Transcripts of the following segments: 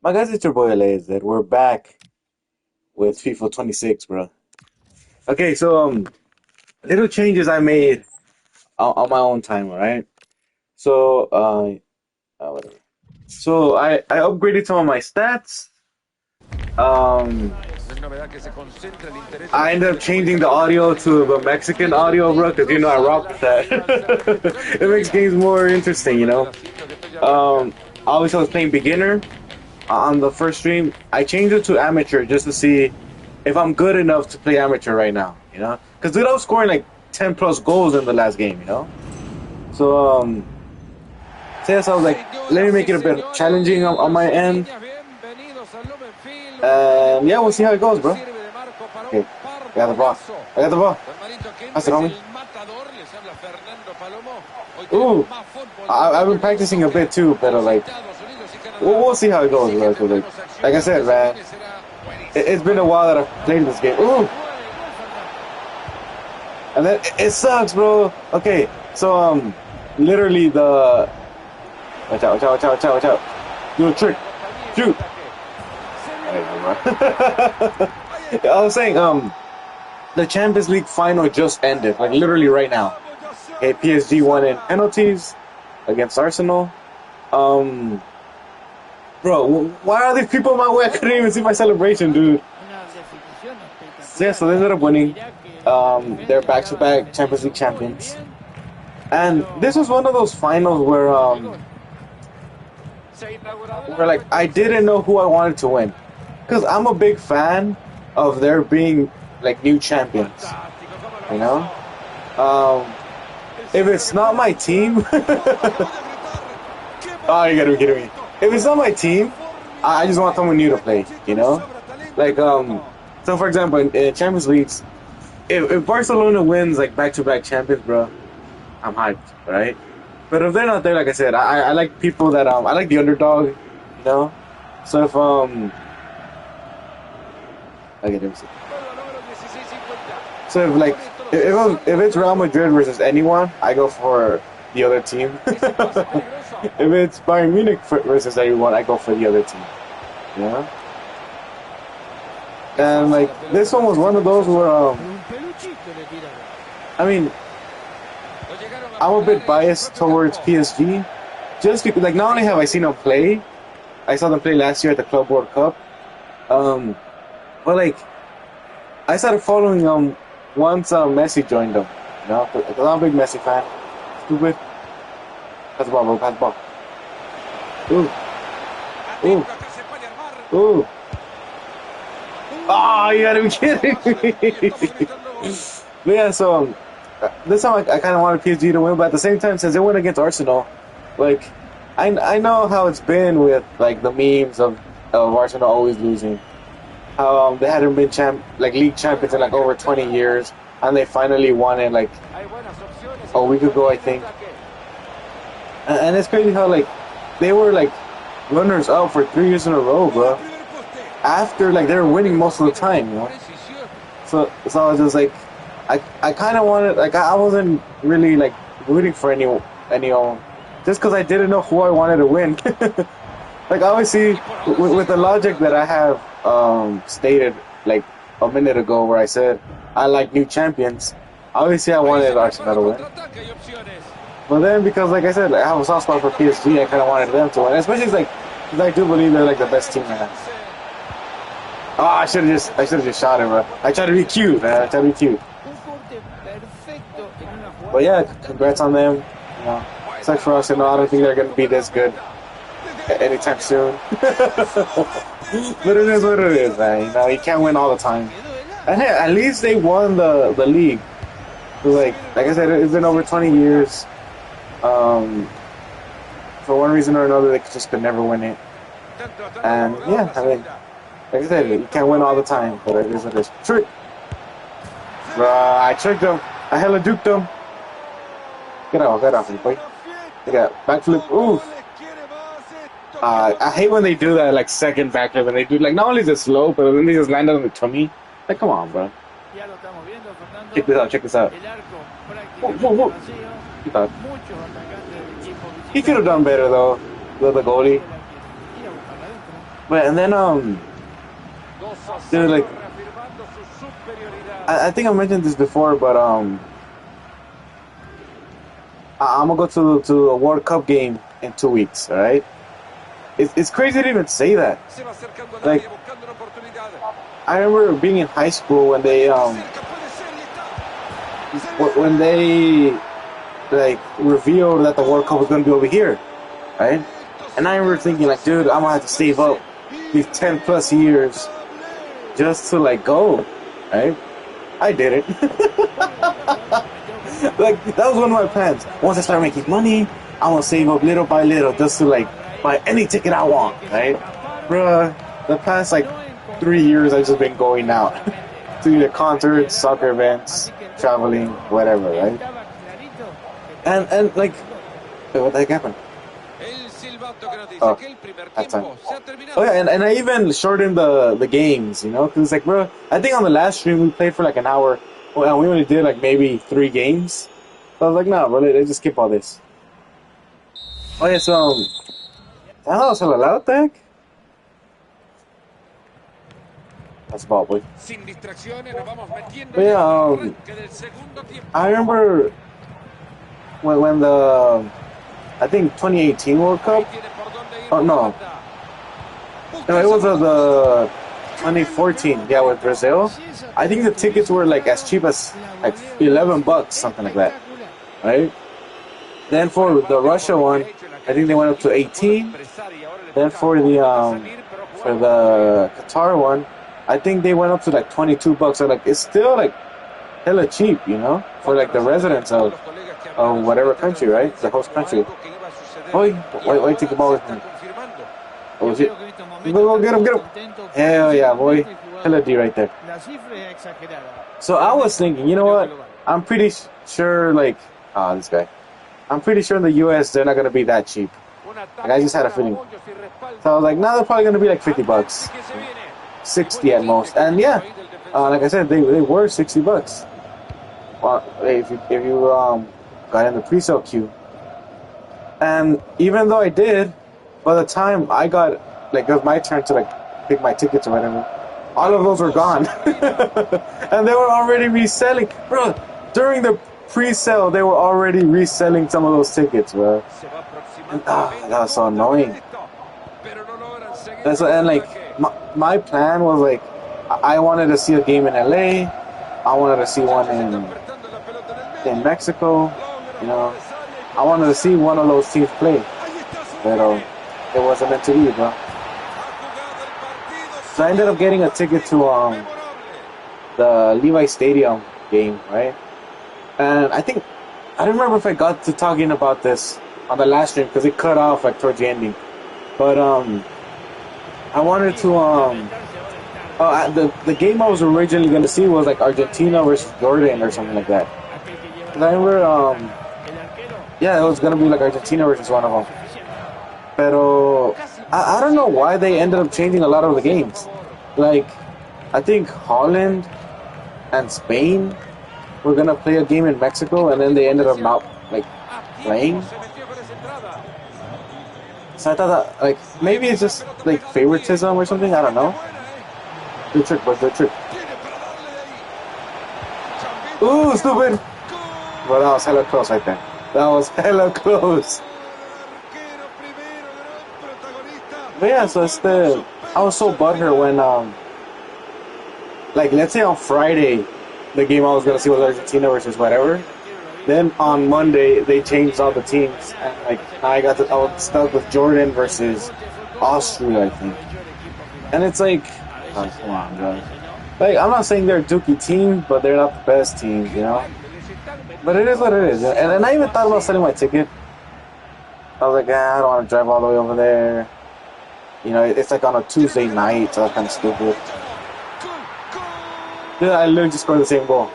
My guys, it's your boy Laser. We're back with FIFA 26, bro. Okay, so little changes I made on my own time, all right? So whatever. So I upgraded some of my stats. Um, I ended up changing the audio to the Mexican audio, bro, because I rock with that. It makes games more interesting, you know. Um, Obviously I was playing beginner on the first stream. I changed it to amateur just to see if I'm good enough to play amateur right now, you know? Because dude, I was scoring like 10 plus goals in the last game, you know? So, so yes, I was like, let me make it a bit challenging on my end. And yeah, we'll see how it goes, bro. Okay, I got the ball. I got the ball. Pass it, homie. Ooh, I've been practicing a bit too, but like, we'll see how it goes, bro. 'Cause, like I said, man, it's been a while that I've played this game. Ooh, and then it sucks, bro. Okay, so literally the watch out, watch out, watch out, watch out, watch out. Do a trick, shoot. I was saying, the Champions League final just ended, like literally right now. Okay, PSG won in penalties against Arsenal. Um, Bro, why are these people in my way? I couldn't even see my celebration, dude. So yeah, so they ended up winning. They're back-to-back Champions League champions. And this was one of those finals where like I didn't know who I wanted to win, because I'm a big fan of there being like new champions. You know, if it's not my team, oh, you gotta be kidding me. If it's not my team, I just want someone new to play. You know, like so for example, in Champions Leagues, if Barcelona wins like back-to-back champions, bro, I'm hyped, right? But if they're not there, like I said, I like people that I like the underdog, you know. So if okay, let me see. So if like if it's Real Madrid versus anyone, I go for the other team. If it's Bayern Munich versus anyone, I go for the other team. Yeah. And like this one was one of those where I mean, I'm a bit biased towards PSG, just because like not only have I seen them play, I saw them play last year at the Club World Cup. Um, but like I started following them once Messi joined them. You know, because I'm a big Messi fan. Stupid. Pass the ball, bro. Pass the ball. Ooh, ooh, ooh. Oh, you gotta be kidding me. But yeah, so this time I kind of wanted PSG to win, but at the same time, since they went against Arsenal, like I know how it's been with like the memes of Arsenal always losing. How they hadn't been league champions in like over 20 years, and they finally won it like a week ago, I think. And it's crazy how like they were like runners up for 3 years in a row, bro. After like they were winning most of the time, you know. So I was just like, I kind of wanted like I wasn't really like rooting for anyone, just because I didn't know who I wanted to win. Like obviously with the logic that I have stated like a minute ago, where I said I like new champions. Obviously, I wanted Arsenal to win, but then because like I said, I have a soft spot for PSG. I kind of wanted them to win, especially like because I do believe they're like the best team right now. Oh, I should have just shot him, bro. I tried to be cute, man. I tried to be cute. But yeah, congrats on them. You know, sucks for us. I don't think they're gonna be this good anytime soon. But it is what it is, man. You know, you can't win all the time. And hey, at least they won the league. So like I said, it's been over 20 years. For one reason or another, they just could never win it. And yeah, I mean, like I said, you can't win all the time, but it is what it is. Trick! I tricked him. I hella duped him. Get off me, boy. They got backflip. Ooh. I hate when they do that, like, second backflip, and they do, like, not only is it slow, but then they just land on the tummy. Like, come on, bro. Check this out. Whoa, whoa, whoa. He could have done better, though, the goalie. But and then dude, like I think I mentioned this before, but I'm gonna go to a World Cup game in 2 weeks. All right, it's crazy to even say that. Like I remember being in high school when they like revealed that the World Cup was gonna be over here, right? And I remember thinking like, dude, I'm gonna have to save up these 10 plus years just to like go, right? I did it. Like that was one of my plans. Once I start making money, I'm gonna save up little by little just to like buy any ticket I want, right? Bruh, the past like 3 years I've just been going out to either concerts, soccer events, traveling, whatever, right? And like, wait, what the heck happened? Oh, that time. Oh yeah, and I even shortened the games, you know, because it's like, bro, I think on the last stream we played for like an hour. Well, we only did like maybe 3 games. So I was like, no, bro, let's just skip all this. Oh yeah, so that was hella loud, the heck? That's about boy. But yeah, I remember when the I think 2018 World Cup. Oh no, no, it was the 2014. Yeah, with Brazil. I think the tickets were like as cheap as like $11, something like that, right? Then for the Russia one, I think they went up to 18. Then for the Qatar one, I think they went up to like $22. So like it's still like hella cheap, you know, for like the residents of whatever country, right? The host country. Boy, wait, take the ball with me. Oh shit! Go get him, get him! Hell yeah, boy! Hella D right there. So I was thinking, you know what? I'm pretty sure, like, this guy. I'm pretty sure in the U.S. they're not gonna be that cheap. Like I just had a feeling. So I was like, no, they're probably gonna be like $50, 60 at most. And yeah, like I said, they were $60. Well, if you got in the pre-sale queue. And even though I did, by the time I got, like, it was my turn to, like, pick my tickets or whatever, all of those were gone. And they were already reselling. Bro, during the pre-sale, they were already reselling some of those tickets, bro. And, that was so annoying. And like, my plan was, like, I wanted to see a game in LA. I wanted to see one in Mexico, you know. I wanted to see one of those teams play, but it wasn't meant to be, bro. So I ended up getting a ticket to the Levi Stadium game, right? And I don't remember if I got to talking about this on the last stream because it cut off like towards the ending. But I wanted to the game I was originally gonna see was like Argentina versus Jordan or something like that. And I remember yeah, it was gonna be like Argentina versus one of them. Pero I don't know why they ended up changing a lot of the games. Like I think Holland and Spain were gonna play a game in Mexico, and then they ended up not like playing. So I thought that like maybe it's just like favoritism or something. I don't know. Good trick, boy. Good trick. Ooh, stupid! But that was hella close right there. That was hella close. But yeah, so I was so butthurt when like let's say on Friday the game I was gonna see was Argentina versus whatever. Then on Monday they changed all the teams, and like now I was stuck with Jordan versus Austria, I think. And it's like, oh, come on, bro. Like I'm not saying they're a dookie team, but they're not the best team, you know. But it is what it is. And I even thought about selling my ticket. I was like, I don't want to drive all the way over there. You know, it's like on a Tuesday night, so that's kind of stupid. Dude, I literally just scored the same goal.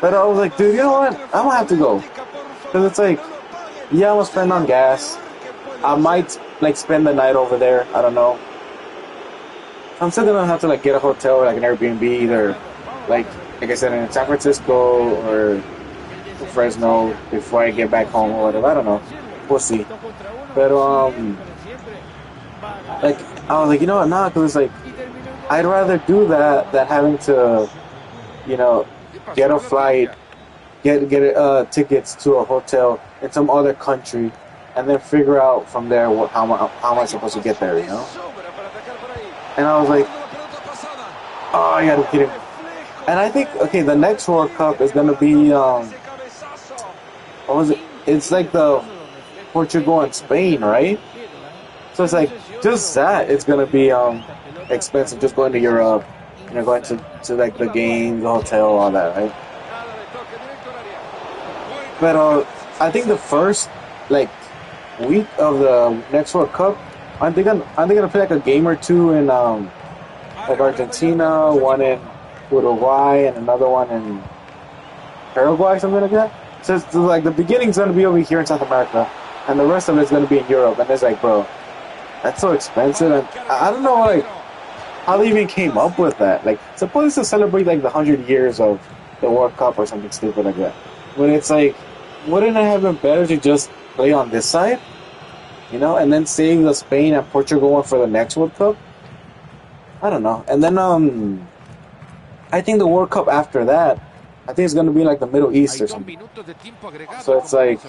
But I was like, dude, you know what? I'm going to have to go. Because it's like, yeah, I'm going to spend on gas. I might, like, spend the night over there. I don't know. I'm still going to have to, like, get a hotel or, like, an Airbnb either, like I said, in San Francisco or Fresno before I get back home or whatever. I don't know. We'll see. But, Like I was like, you know what, nah, because it's like I'd rather do that than having to, you know, get a flight, get tickets to a hotel in some other country, and then figure out from there how am I supposed to get there, you know? And I was like, oh, you gotta be kidding me. And I think okay, the next World Cup is gonna be what was it? It's like the Portugal and Spain, right? So it's like just that it's gonna be expensive just going to Europe, going to like the games, the hotel, all that, right? But I think the first like week of the next World Cup, aren't they gonna play like a game or two in like Argentina, one in Uruguay, and another one in Paraguay, something like that. So it's like the beginning's gonna be over here in South America, and the rest of it's gonna be in Europe. And it's like, bro, that's so expensive. And I don't know like how they even came up with that. Like, suppose to celebrate like the 100 years of the World Cup or something stupid like that. But it's like, wouldn't it have been better to just play on this side, and then save the Spain and Portugal one for the next World Cup? I don't know. And then I think the World Cup after that, I think it's gonna be like the Middle East or something. So it's like,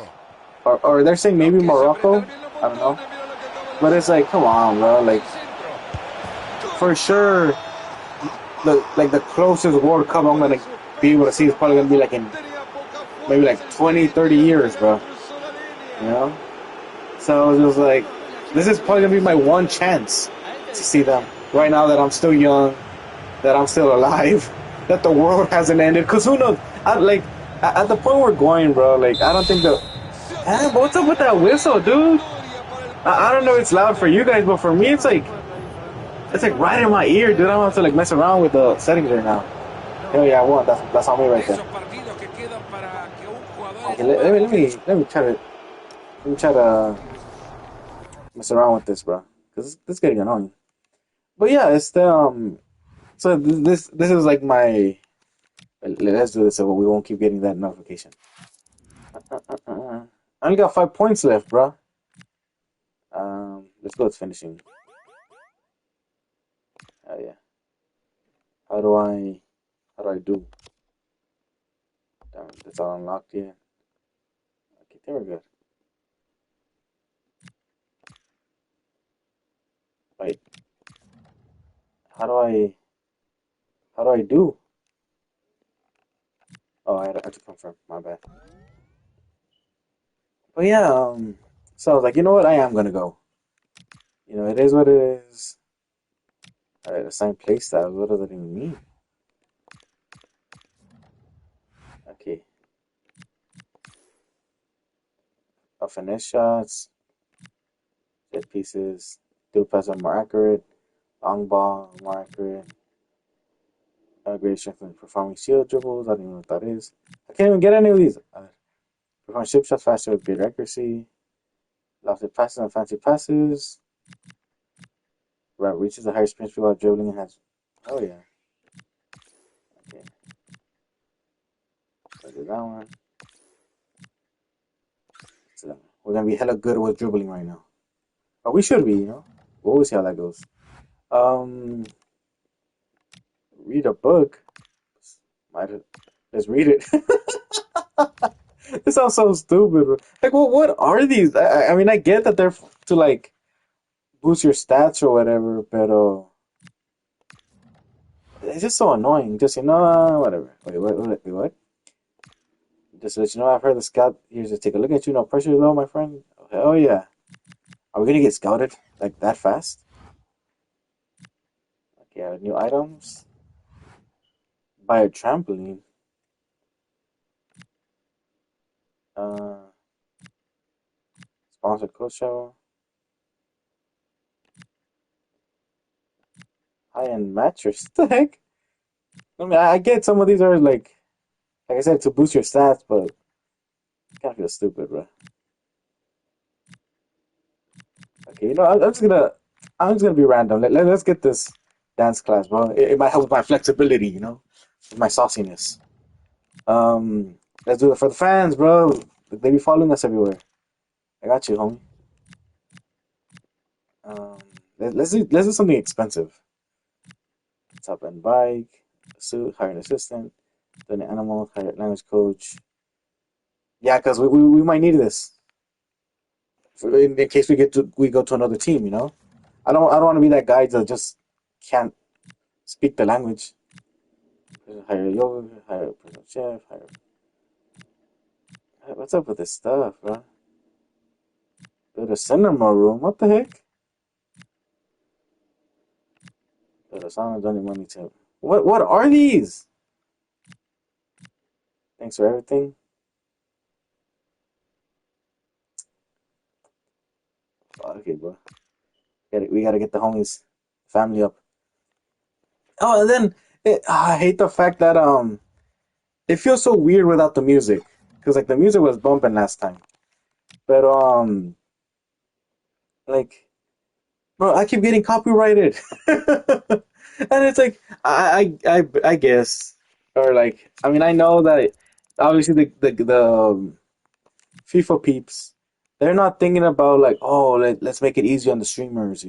or they're saying maybe Morocco. I don't know. But it's like, come on, bro. Like, for sure, the closest World Cup I'm gonna be able to see is probably gonna be like in maybe like 20, 30 years, bro. You know? So it was like, this is probably gonna be my one chance to see them. Right now that I'm still young, that I'm still alive, that the world hasn't ended. Cause who knows? At the point we're going, bro. Like, I don't think the. Damn, what's up with that whistle, dude? I don't know. If it's loud for you guys, but for me, it's like right in my ear, dude. I don't have to like mess around with the settings right now. Hell yeah, I won. That's on me right there. Okay, let me try to mess around with this, bro, because this is getting annoying. But yeah, it's the So this is like my. Let's do this so we won't keep getting that notification. I only got 5 points left, bro. Let's go with finishing. Oh yeah. How do I? How do I do? Damn, that's all unlocked yet. Okay, there we go. Wait, how do I? How do I do? Oh, I had to confirm. My bad. But yeah, so I was like, you know what? I am gonna go. It is what it is. Alright, assign playstyle. What does that even mean? Okay. Finesse shots, set pieces, do pass are more accurate, long ball more accurate, great strength in performing shield dribbles. I don't even know what that is. I can't even get any of these. Perform chip shots faster with great accuracy. Lofted passes and fancy passes. Right, reaches a higher sprint speed while dribbling and has. Oh yeah. Okay. So do that one. So we're gonna be hella good with dribbling right now. But we should be. We'll always see how that goes. Um, read a book. Might have, let's read it. This sounds so stupid, bro. Like, what are these? I mean, I get that they're to like boost your stats or whatever, but it's just so annoying. Just whatever. Wait, what? Just to let you know, I've heard the scout. Here's to take a look at you. No pressure though, my friend. Oh yeah. Are we gonna get scouted like that fast? Okay, new items. Buy a trampoline. Uh, sponsored coach show. High-end mattress. What the heck? I mean, I get some of these are like I said, to boost your stats, but it kind of feels stupid, bro. Okay, I'm just gonna be random. Let's get this dance class, bro. It might help with my flexibility, with my sauciness. Let's do it for the fans, bro. They be following us everywhere. I got you, homie. Um, Let's do something expensive. Top end bike, suit, hire an assistant, then an animal, hire a language coach. Yeah, because we might need this in case we go to another team. I don't want to be that guy that just can't speak the language. Hire a yoga, hire a personal chef, hire. What's up with this stuff, bro? Go to cinema room. What the heck? Go to sauna, donate money to. What are these? Thanks for everything. Okay, bro. We gotta get the homies, family up. Oh, and then I hate the fact that it feels so weird without the music, because like the music was bumping last time, but like bro, I keep getting copyrighted, and it's like I guess, or like I mean I know that obviously the FIFA peeps, they're not thinking about like, oh, let's make it easy on the streamers.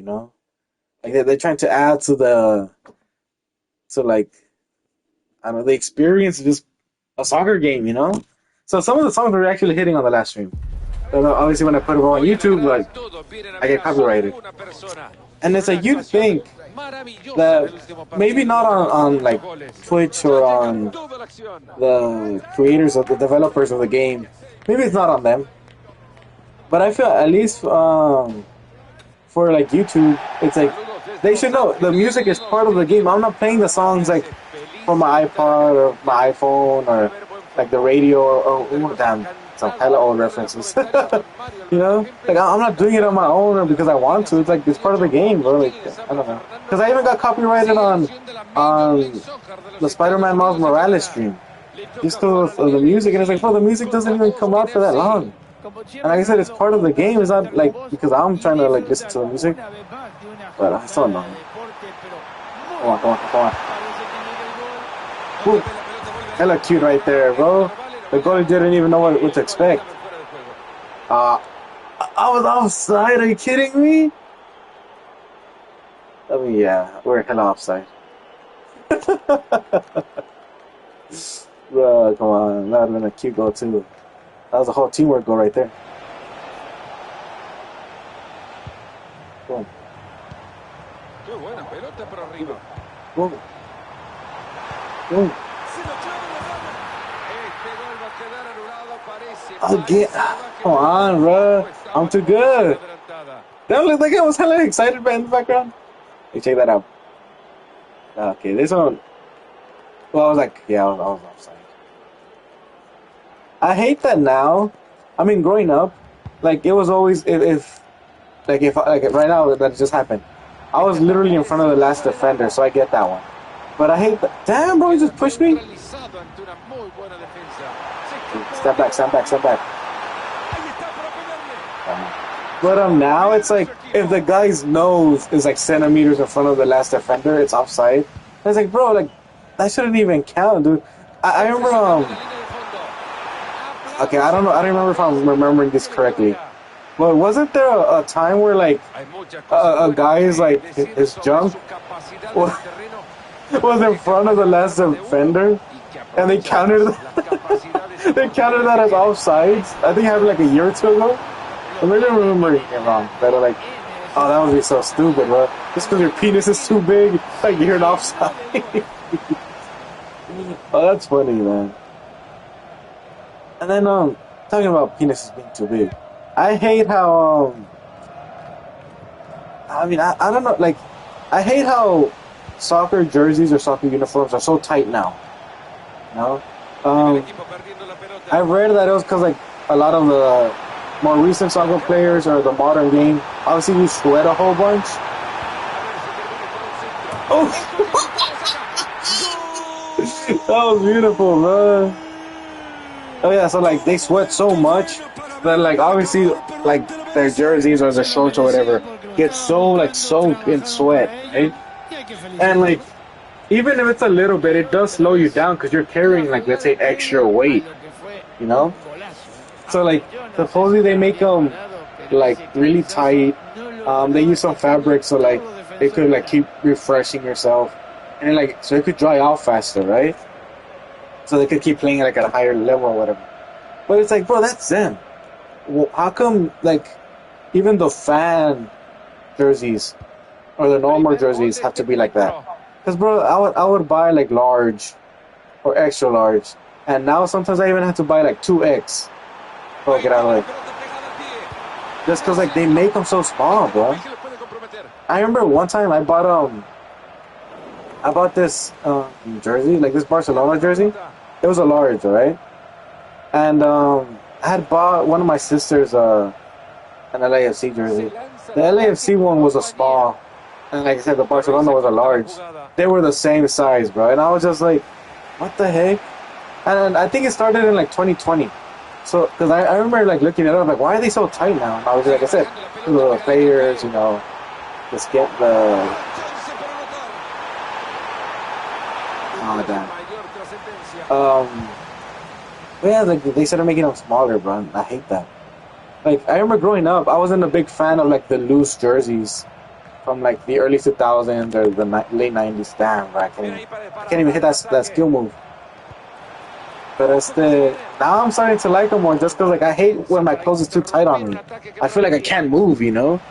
Like they're trying to add to like, I don't know, the experience of just a soccer game. So some of the songs were actually hitting on the last stream. But obviously when I put them on YouTube, like I get copyrighted. And it's like you'd think that maybe not on like Twitch or on the creators or the developers of the game. Maybe it's not on them. But I feel at least for like YouTube, it's like they should know the music is part of the game. I'm not playing the songs like from my iPod or my iPhone or like the radio or damn, some hella old references. Like I'm not doing it on my own or because I want to. It's like it's part of the game, bro. Like I don't know, because I even got copyrighted on the Spider-Man Miles Morales stream. Just of the music, and it's like, bro, the music doesn't even come out for that long. And like I said, it's part of the game. It's not like because I'm trying to like listen to the music, but I'm so annoying. Come on. Ooh, hella cute right there, bro. The goalie didn't even know what to expect. I was offside. Are you kidding me? I mean, yeah, we're hella offside. Bro, come on. That would have been a cute goal, too. That was a whole teamwork goal right there. Boom. Boom. Boom. Again. Come on, bro. I'm too good. That looked like I was hella excited in the background. Hey, check that out. Okay, this one. Well, I was like, yeah, I was offside. I hate that now. I mean, growing up, like it was always if right now that just happened. I was literally in front of the last defender, so I get that one. But I hate that. Damn, bro, he just pushed me. Step back. But now it's like if the guy's nose is like centimeters in front of the last defender, it's offside. And it's like, bro, like that shouldn't even count, dude. I remember okay, I don't know. I don't remember if I'm remembering this correctly. But wasn't there a time where like a guy's like his jump was in front of the last defender, and they counted they counted that as offsides? I think it happened like a year or two ago. Or maybe I'm remembering it wrong. But like, oh, that would be so stupid, bro. Just because your penis is too big, like you're an offside. Oh, that's funny, man. And then talking about penises being too big, I hate how I mean I don't know, like I hate how soccer jerseys or soccer uniforms are so tight now. I read that it was because like a lot of the more recent soccer players or the modern game obviously you sweat a whole bunch. Oh, that was beautiful, man. Oh yeah, so like they sweat so much that like obviously like their jerseys or their shorts or whatever get so like soaked in sweat, right? And like even if it's a little bit, it does slow you down because you're carrying like let's say extra weight, you know. So like supposedly they make them like really tight, They use some fabric so like they could like keep refreshing yourself, and like so it could dry out faster, right? So they could keep playing like at a higher level or whatever. But it's like, bro, that's them. Well, how come like even the fan jerseys or the normal jerseys have to be like that? Because bro, I would buy like large or extra large, and now sometimes I even have to buy like 2X. Oh, get out of the way. Just because like they make them so small, bro. I remember one time I bought this jersey, like this Barcelona jersey. It was a large, right? And I had bought one of my sisters an LAFC jersey. The LAFC one was a small, and like I said, the Barcelona was a large. They were the same size, bro. And I was just like, what the heck? And I think it started in like 2020. So, because I remember like looking it up, like, why are they so tight now? And I was like I said, the players, you know, just get the. Oh damn. Yeah, like they started making them smaller, bro. And I hate that. Like I remember growing up, I wasn't a big fan of like the loose jerseys from like the early 2000s or the late 90s. Damn, bro, I can't even hit that skill move. But now I'm starting to like them more just because like I hate when my clothes is too tight on me. I feel like I can't move, you know.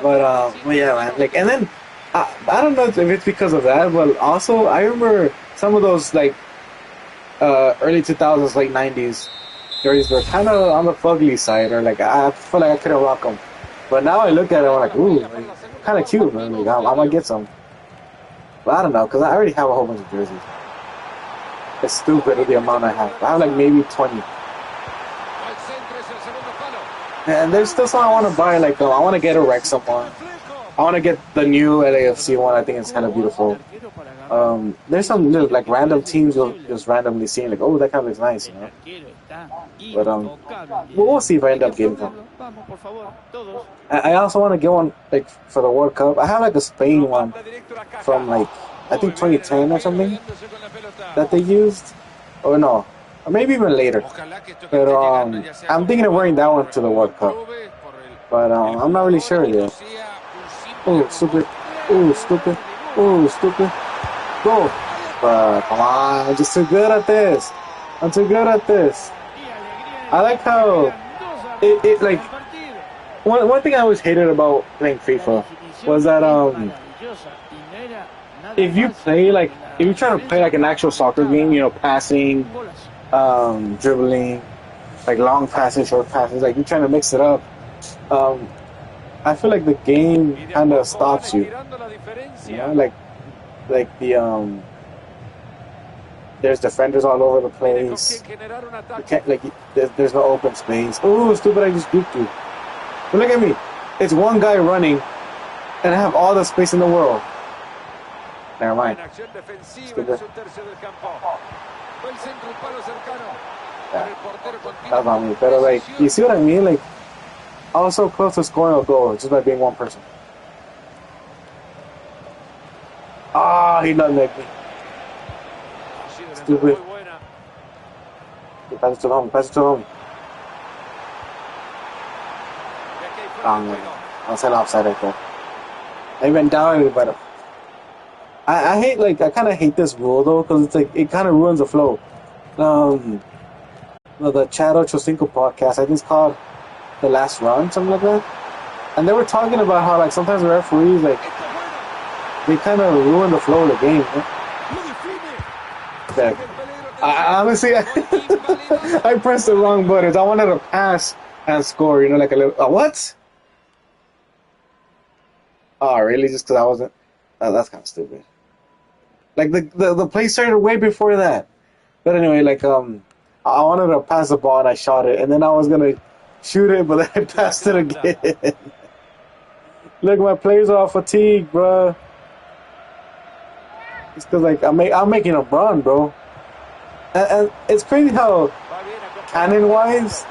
But yeah, man. Like, and then I don't know if it's because of that, but also I remember some of those like early 2000s, late 90s jerseys were kind of on the fugly side, or like I feel like I couldn't rock them. But now I look at it, I'm like, ooh, like, kind of cute, man. Like, I might get some. But I don't know, because I already have a whole bunch of jerseys. It's stupid the amount I have. I have like maybe 20. And there's still some I want to buy. Like, I want to get a Wrexham one. I want to get the new LAFC one. I think it's kind of beautiful. There's some like random teams you'll just randomly seeing like, oh, that kind of looks nice, you know. But we'll see if I end up getting them. I also want to get one like for the World Cup. I have like a Spain one from like I think 2010 or something that they used, or no, or maybe even later. But I'm thinking of wearing that one to the World Cup. But I'm not really sure yet. Oh, stupid. Oh, stupid. Oh, stupid. Go. But come on, I'm just too good at this. I'm too good at this. I like how it like one thing I always hated about playing FIFA was that if you try to play like an actual soccer game, you know, passing, dribbling, like long passes, short passes, like you're trying to mix it up. I feel like the game kind of stops you. You know, like the there's defenders all over the place. You can't like there's no open space. Oh, stupid! I just duped you. But look at me. It's one guy running, and I have all the space in the world. Never mind. Stupid. Yeah. That's on me. But like, you see what I mean? Like, I was so close to scoring a goal just by being one person. Ah, he nutmegged me. Stupid. Pass it to home. Pass it to home. I'll set offside right there. I went down, but I hate like I kind of hate this rule though because it's like it kind of ruins the flow. The Chad Ochocinco podcast, I think it's called The Last Run, something like that. And they were talking about how like sometimes the referees like they kind of ruin the flow of the game. Like, I honestly, I pressed the wrong buttons. I wanted to pass and score. You know, like a little what? Oh, really? Just because I wasn't? Oh, that's kind of stupid. Like the play started way before that. But anyway, like I wanted to pass the ball and I shot it, and then I was gonna shoot it, but then I passed it again. Look, my players are all fatigued, bro. It's because like I'm making a run, bro. And it's crazy how cannon-wise.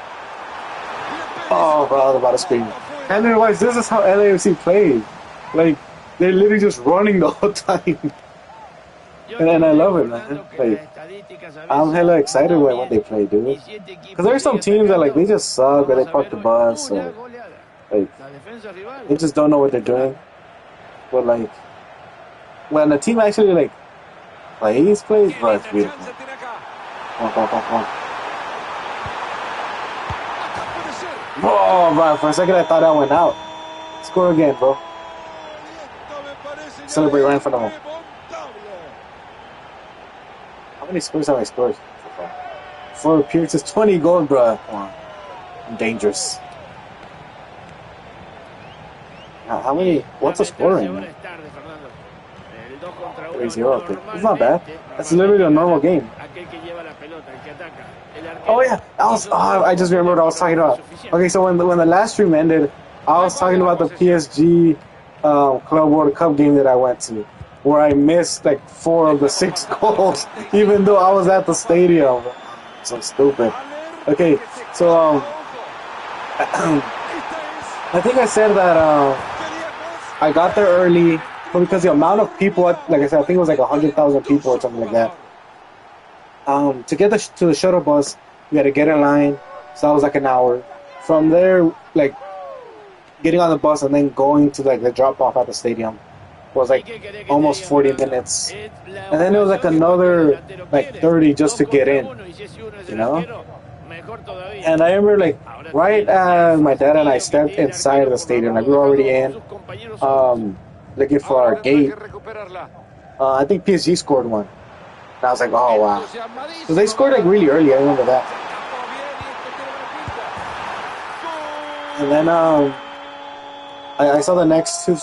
Oh, bro, I was about to scream. Cannon-wise, this is how LAFC plays. Like they're literally just running the whole time. And I love it, man. Like, I'm hella excited when they play, dude. Because there's some teams that like they just suck or they park the bus or Like they just don't know what they're doing. But like when the team actually like plays, bro, it's beautiful. Come on, come on, come on, come on. Oh, bro, for a second I thought I went out. Score again, bro. Celebrate right in front of him. How many scores have I scored? 4 appearances, 20 goals, bro. Come on. I'm dangerous. How many? What's the score right now? 3-0. Okay. It's not bad. That's literally a normal game. Oh yeah, I just remembered what I was talking about. Okay, so when the last stream ended, I was talking about the PSG Club World Cup game that I went to, where I missed like 4 of the 6 goals, even though I was at the stadium. So stupid. Okay, so I think I said that I got there early, but because the amount of people, like I said, I think it was like 100,000 people or something like that. To get to the shuttle bus, we had to get in line, so that was like an hour. From there, like getting on the bus and then going to like the drop off at the stadium was like almost 40 minutes, and then it was like another like 30 just to get in, you know. And I remember like right as my dad and I stepped inside the stadium, like we were already in, looking for our gate. I think PSG scored one. And I was like, oh wow. So they scored like really early, I remember that. And then I saw the next 2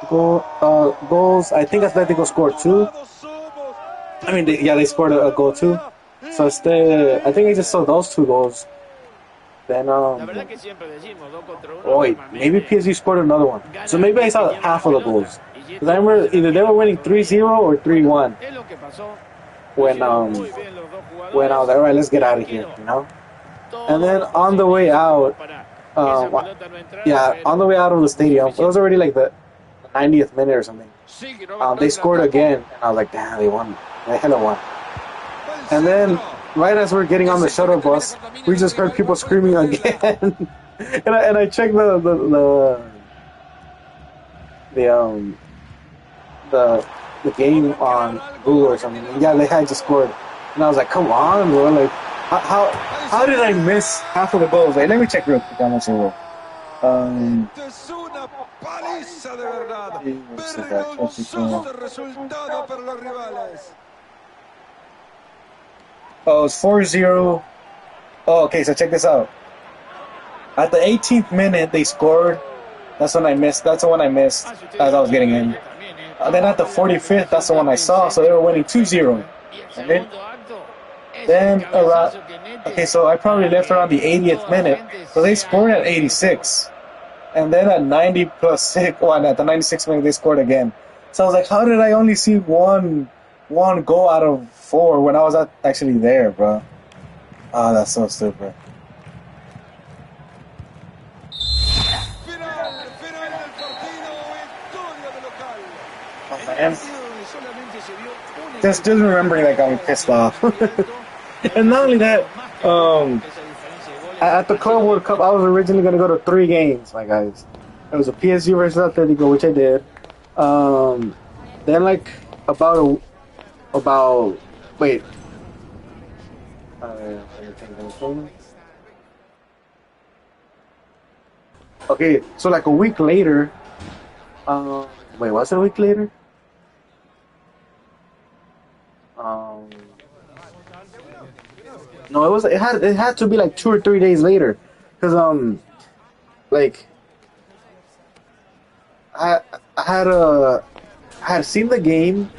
goals. I think Atletico scored 2. I mean, they scored a goal too. So I think I just saw those 2 goals. Then wait, maybe PSG scored another one. So maybe I saw half of the goals. Because I remember either they were winning 3-0 or 3-1. When I was like, all right, let's get out of here, you know. And then on the way out, on the way out of the stadium, it was already like the 90th minute or something. They scored again, and I was like, damn, they won. They hella won. And then right as we're getting on the shuttle bus, we just heard people screaming again. and I checked the game on Google or something. And yeah, they had just scored, and I was like, "Come on, bro! Like, how did I miss half of the goals?" Like, let me check real quick. I'm not sure. Oh, it's 4-0. Oh, okay. So check this out. At the 18th minute, they scored. That's when I missed. That's the one I missed as I was getting in. Then at the 45th, that's the one I saw. So they were winning 2-0. Okay? Then around, okay, so I probably left around the 80th minute. So they scored at 86. And then at 90 plus 6, at the 96th minute, they scored again. So I was like, how did I only see one goal out of 4 when I was actually there, bro? Oh, that's so stupid. And just remembering that got me pissed off. And not only that, at the Club World Cup, I was originally going to go to 3 games, my guys. It was a PSG versus Atletico, which I did. Then like wait. Okay, so like a week later, wait, was it a week later? No, it had to be like 2 or 3 days later, because like I had seen the game.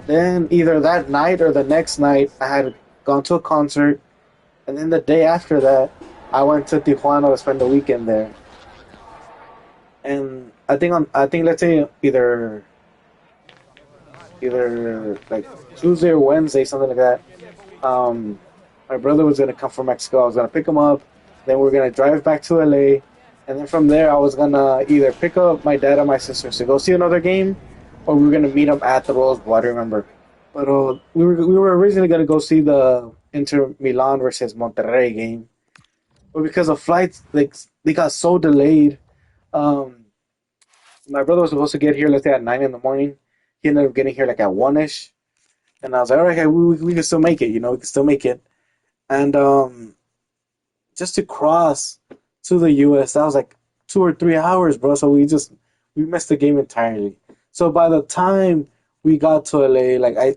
Then either that night or the next night, I had gone to a concert, and then the day after that, I went to Tijuana to spend the weekend there. And I think let's say either like Tuesday or Wednesday, something like that. My brother was gonna come from Mexico. I was gonna pick him up. Then we were gonna drive back to LA, and then from there I was gonna either pick up my dad or my sisters to go see another game, or we were gonna meet them at the Rose Bowl. I don't remember, but we were originally gonna go see the Inter Milan versus Monterrey game. but because of flights, like they got so delayed. Um, my brother was supposed to get here, let's say at 9 in the morning. He ended up getting here like at 1 ish, and I was like, all right, okay, we can still make it. You know, we can still make it. And just to cross to the U.S., that was like 2 or 3 hours, bro. So we missed the game entirely. So by the time we got to LA, like I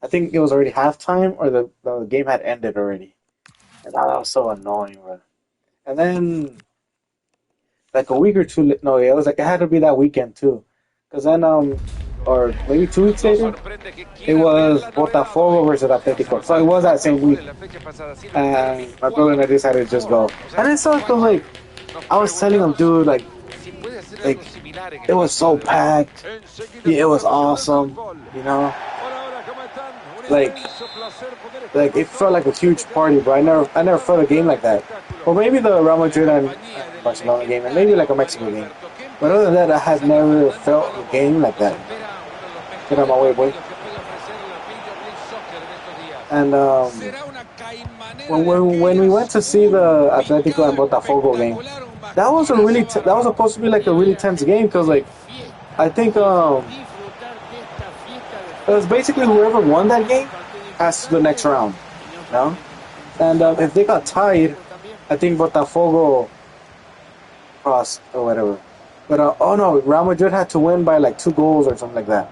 think it was already halftime or the game had ended already, and that was so annoying, bro. And then like a week or two, no, it was like it had to be that weekend too, because then or maybe 2 weeks later, it was Botafogo versus Atletico. So it was that same week, and my brother and I decided to just go. And it sucked, cause like I was telling him, dude, like it was so packed. Yeah, it was awesome, you know. Like like it felt like a huge party, bro. I never felt a game like that. Or maybe the Real Madrid and Barcelona game, and maybe like a Mexico game. But other than that, I had never felt a game like that. Get out of my way, boy. And when we went to see the Atletico and Botafogo game, that was supposed to be like a really tense game because like I think it was basically whoever won that game has to the next round, you know. And if they got tied, I think Botafogo crossed or whatever. But oh no, Real Madrid had to win by like 2 goals or something like that.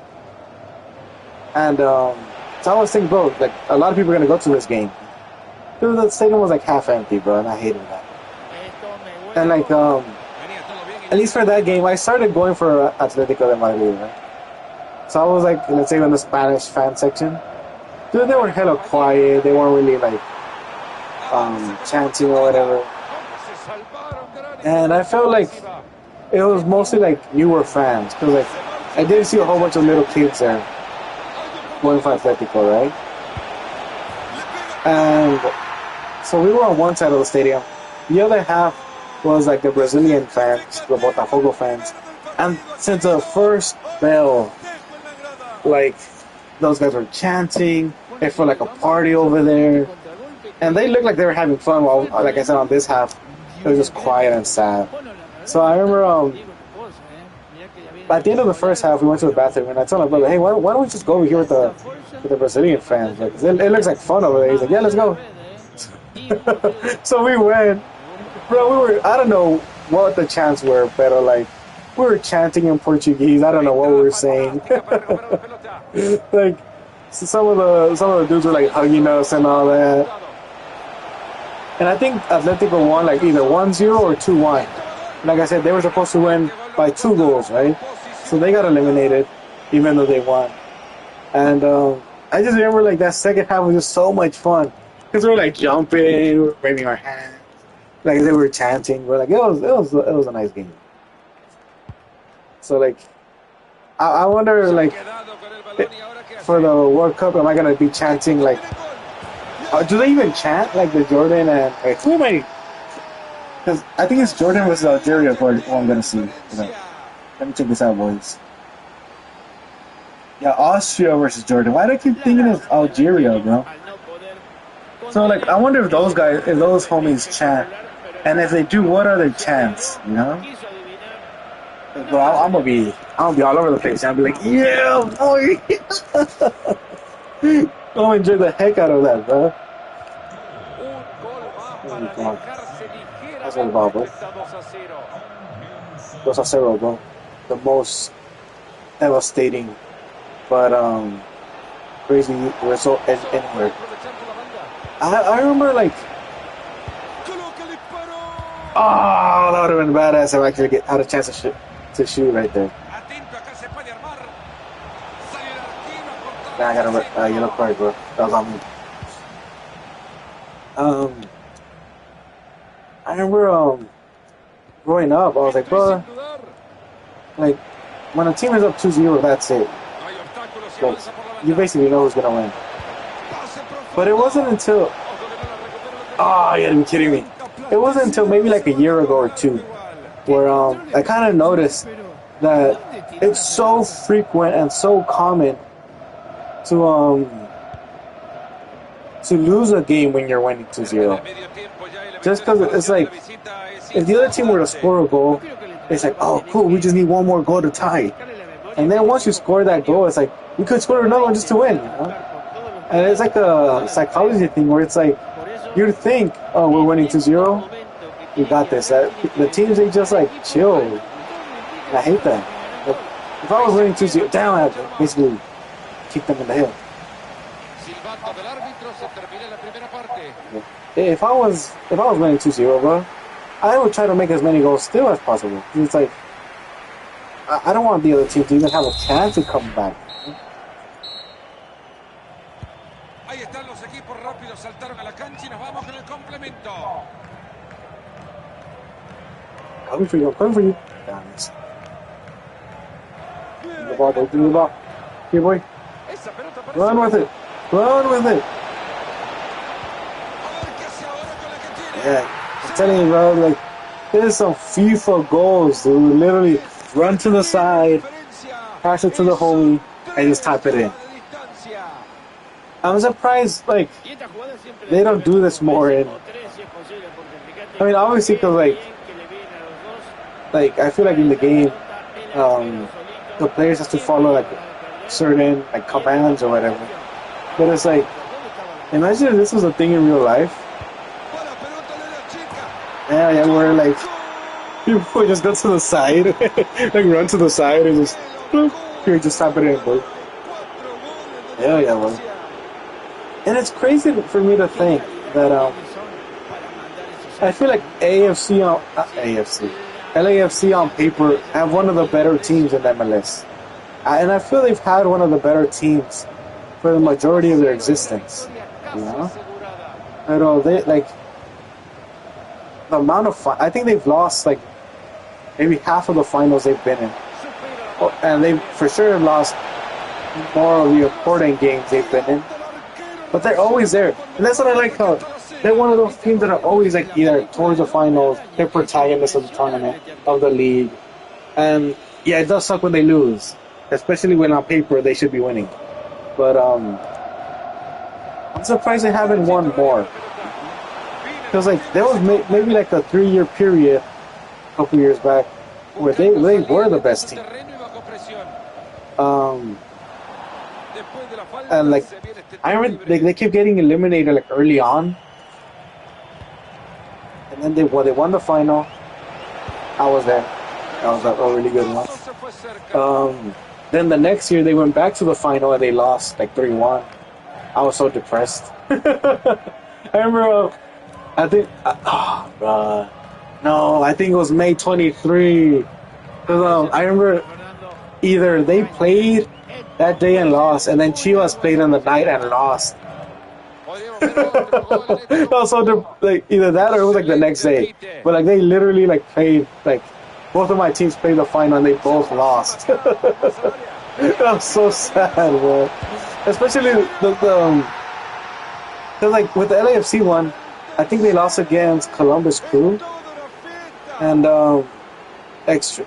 And so I was thinking, bro, like a lot of people are gonna go to this game. Dude, the stadium was like half empty, bro, and I hated that. And like at least for that game, I started going for Atletico de Madrid, right? So I was like, let's say in the Spanish fan section, dude, they were hella quiet. They weren't really like chanting or whatever. And I felt like it was mostly like newer fans because like I did see a whole bunch of little kids there going for Atletico, right? And so we were on one side of the stadium. The other half was like the Brazilian fans, the Botafogo fans. And since the first bell, like those guys were chanting. It felt like a party over there. And they looked like they were having fun while, like I said, on this half, it was just quiet and sad. So I remember at the end of the first half, we went to the bathroom and I told my brother, hey, why don't we just go over here with the Brazilian fans? Like, it looks like fun over there. He's like, yeah, let's go. So we went. Bro, I don't know what the chants were, but like, we were chanting in Portuguese. I don't know what we were saying. Like, so some of the dudes were like hugging us and all that. And I think Atletico won like either 1-0 or 2-1. Like I said, they were supposed to win by 2 goals, right? So they got eliminated, even though they won. And I just remember like that second half was just so much fun because we were like jumping, we were waving our hands, like they were chanting. We're like, it was a nice game. So like, I wonder like for the World Cup, am I gonna be chanting like? Do they even chant like the Jordan and like, who am I? Because I think it's Jordan versus Algeria for who I'm gonna see. Let me check this out, boys. Yeah, Austria versus Jordan. Why do I keep thinking of Algeria, bro? So like, I wonder if those homies chant, and if they do, what are their chants? You know? Bro, I'm gonna be all over the place. I'm gonna be like, yeah, boy. I'm gonna enjoy the heck out of that, bro. That's what about, bro. 2-0, bro. The most devastating, but crazy result anywhere. I remember like, oh, that would have been badass if I actually had a chance to shoot right there. Nah, I got a yellow card, bro. That was on me. I remember growing up, I was like, bro, like when a team is up 2-0, that's it. Like, you basically know who's gonna win. But it wasn't until you gotta be kidding me. It wasn't until maybe like a year ago or two where I kind of noticed that it's so frequent and so common to lose a game when you're winning 2-0. Just because it's like, if the other team were to score a goal, it's like, oh, cool, we just need one more goal to tie. And then once you score that goal, it's like, you could score another one just to win, you know? And it's like a psychology thing where it's like, you'd think, oh, we're winning 2-0, we got this. The teams, they just like chill. And I hate that. If I was winning 2-0, damn, I had to basically kick them in the head. If I was winning 2-0, bro, I would try to make as many goals still as possible. It's like, I don't want the other team to even have a chance to come back. Ahí están los equipos rápidos, saltaron a la cancha y nos vamos con el complemento. Coming for you, coming for you. Damn it. Give the ball, boy, give the ball. Here, boy. Run with it. Run with it. Yeah, I'm telling you, bro, like, there's some FIFA goals, dude. Literally, run to the side, pass it to the homie, and just type it in. I'm surprised, like, they don't do this more in... I mean, obviously, because, like, I feel like in the game, the players have to follow, like, certain, like, commands or whatever. But it's like, imagine if this was a thing in real life. Yeah, where, like, people just go to the side, like, run to the side and just, here, just type it in, boy. Yeah, bro. And it's crazy for me to think that, I feel like LAFC on paper have one of the better teams in MLS. And I feel they've had one of the better teams for the majority of their existence, you know? But they, like, the amount of I think they've lost, like, maybe half of the finals they've been in. And they for sure lost more of the important games they've been in. But they're always there. And that's what I like, how they're one of those teams that are always, like, either towards the finals, they're protagonists of the tournament, of the league. And, yeah, it does suck when they lose. Especially when on paper they should be winning. But, I'm surprised they haven't won more. Because, like, there was maybe, like, a 3-year period a couple years back where they were the best team. And, like, I remember they kept getting eliminated, like, early on. And then they won the final. I was there. That was a really good one. Then the next year they went back to the final and they lost, like, 3-1. I was so depressed. I remember, I think it was May 23. Cause, I remember either they played that day and lost, and then Chivas played on the night and lost. Also, like, either that or it was like the next day. But, like, they literally, like, played, like, both of my teams played the final and they both lost. That was so sad, bro. Especially because, like, with the LAFC one, I think they lost against Columbus Crew. And,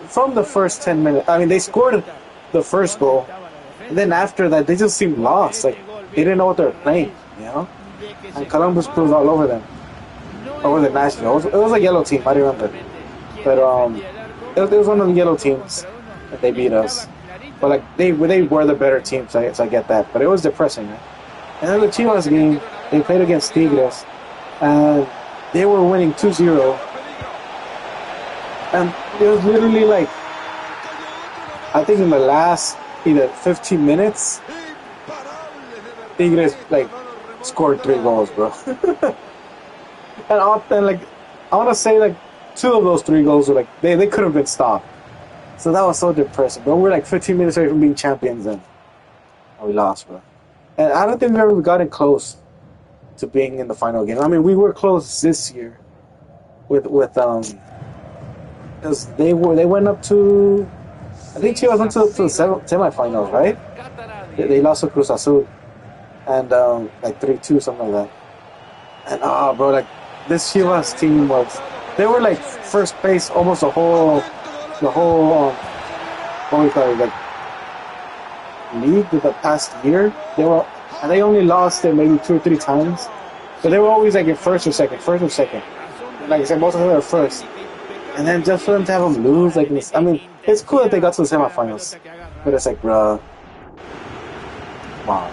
from the first 10 minutes, I mean, they scored the first goal. And then after that, they just seemed lost. Like, they didn't know what they were playing, you know? And Columbus Crew was all over them. Over the national. It was a yellow team, I remember. But, it was one of the yellow teams that they beat us. But, like, they were the better team, so I get that. But it was depressing, man. And then the Chivas game, they played against Tigres. And they were winning 2-0. And it was literally, like, I think in the last either 15 minutes, Tigres, like, scored 3 goals, bro. and like, I want to say, like, 2 of those 3 goals were, like, they could have been stopped. So that was so depressing, bro. We're, like, 15 minutes away from being champions, and we lost, bro. And I don't think we ever gotten close to being in the final game. I mean, we were close this year with because they went up to, I think Chivas went to the semifinals, right? They lost to Cruz Azul, and like 3-2, something like that. And bro, like, this Chivas team they were like first place almost the whole what we call it, like, league the past year. They only lost it maybe 2 or 3 times, but they were always like in first or second. like I said, most of them are first. And then just for them to have them lose, like, I mean, it's cool that they got to the semifinals. But it's like, bruh, come on.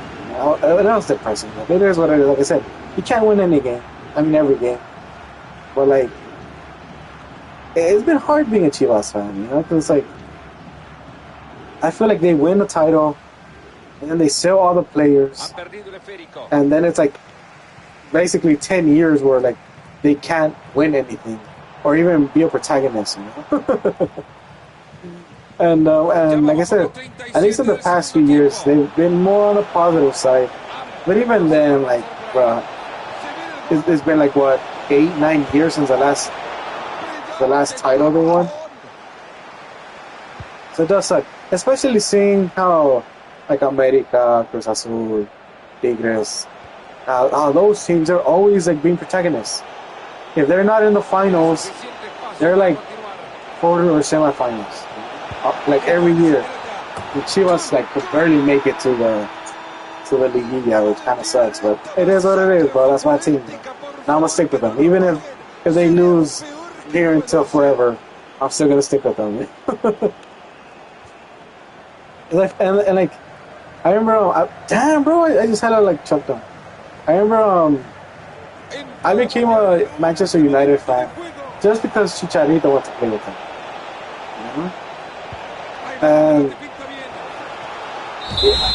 That was depressing. But it is what it is. Like I said, you can't win any game. I mean, every game. But, like, it's been hard being a Chivas fan, you know? Because, like, I feel like they win the title, and then they sell all the players. And then it's like basically 10 years where, like, they can't win anything or even be a protagonist, you know? and like I said, at least in the past few years, they've been more on the positive side. But even then, like, bro, it's been like what 8-9 years since the last title they won. So it does suck, especially seeing how like America, Cruz Azul, Tigres, how those teams are always like being protagonists. If they're not in the finals, they're like quarter or semifinals. Like every year, the Chivas like could barely make it to the Liguilla, which kind of sucks. But it is what it is, bro. That's my team. Now I'm gonna stick with them, even if they lose here until forever. I'm still gonna stick with them. and like, I remember, damn, bro, I just had to like choke them. I remember, I became a Manchester United fan just because Chicharito wanted to play with them. And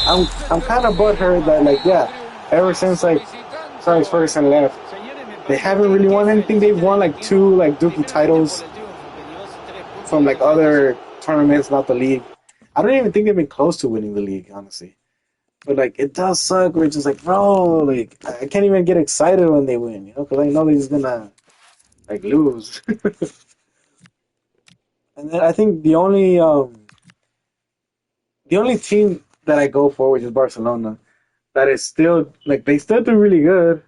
I'm kind of butthurt that like ever since like Alex Ferguson left, they haven't really won anything. They've won like 2 like Dookie titles from like other tournaments, not the league. I don't even think they've been close to winning the league, honestly. But like it does suck. We're just like, bro, like I can't even get excited when they win, you know, because I know they're just gonna like lose. And then I think the only team that I go for, which is Barcelona, that is still like they still do really good,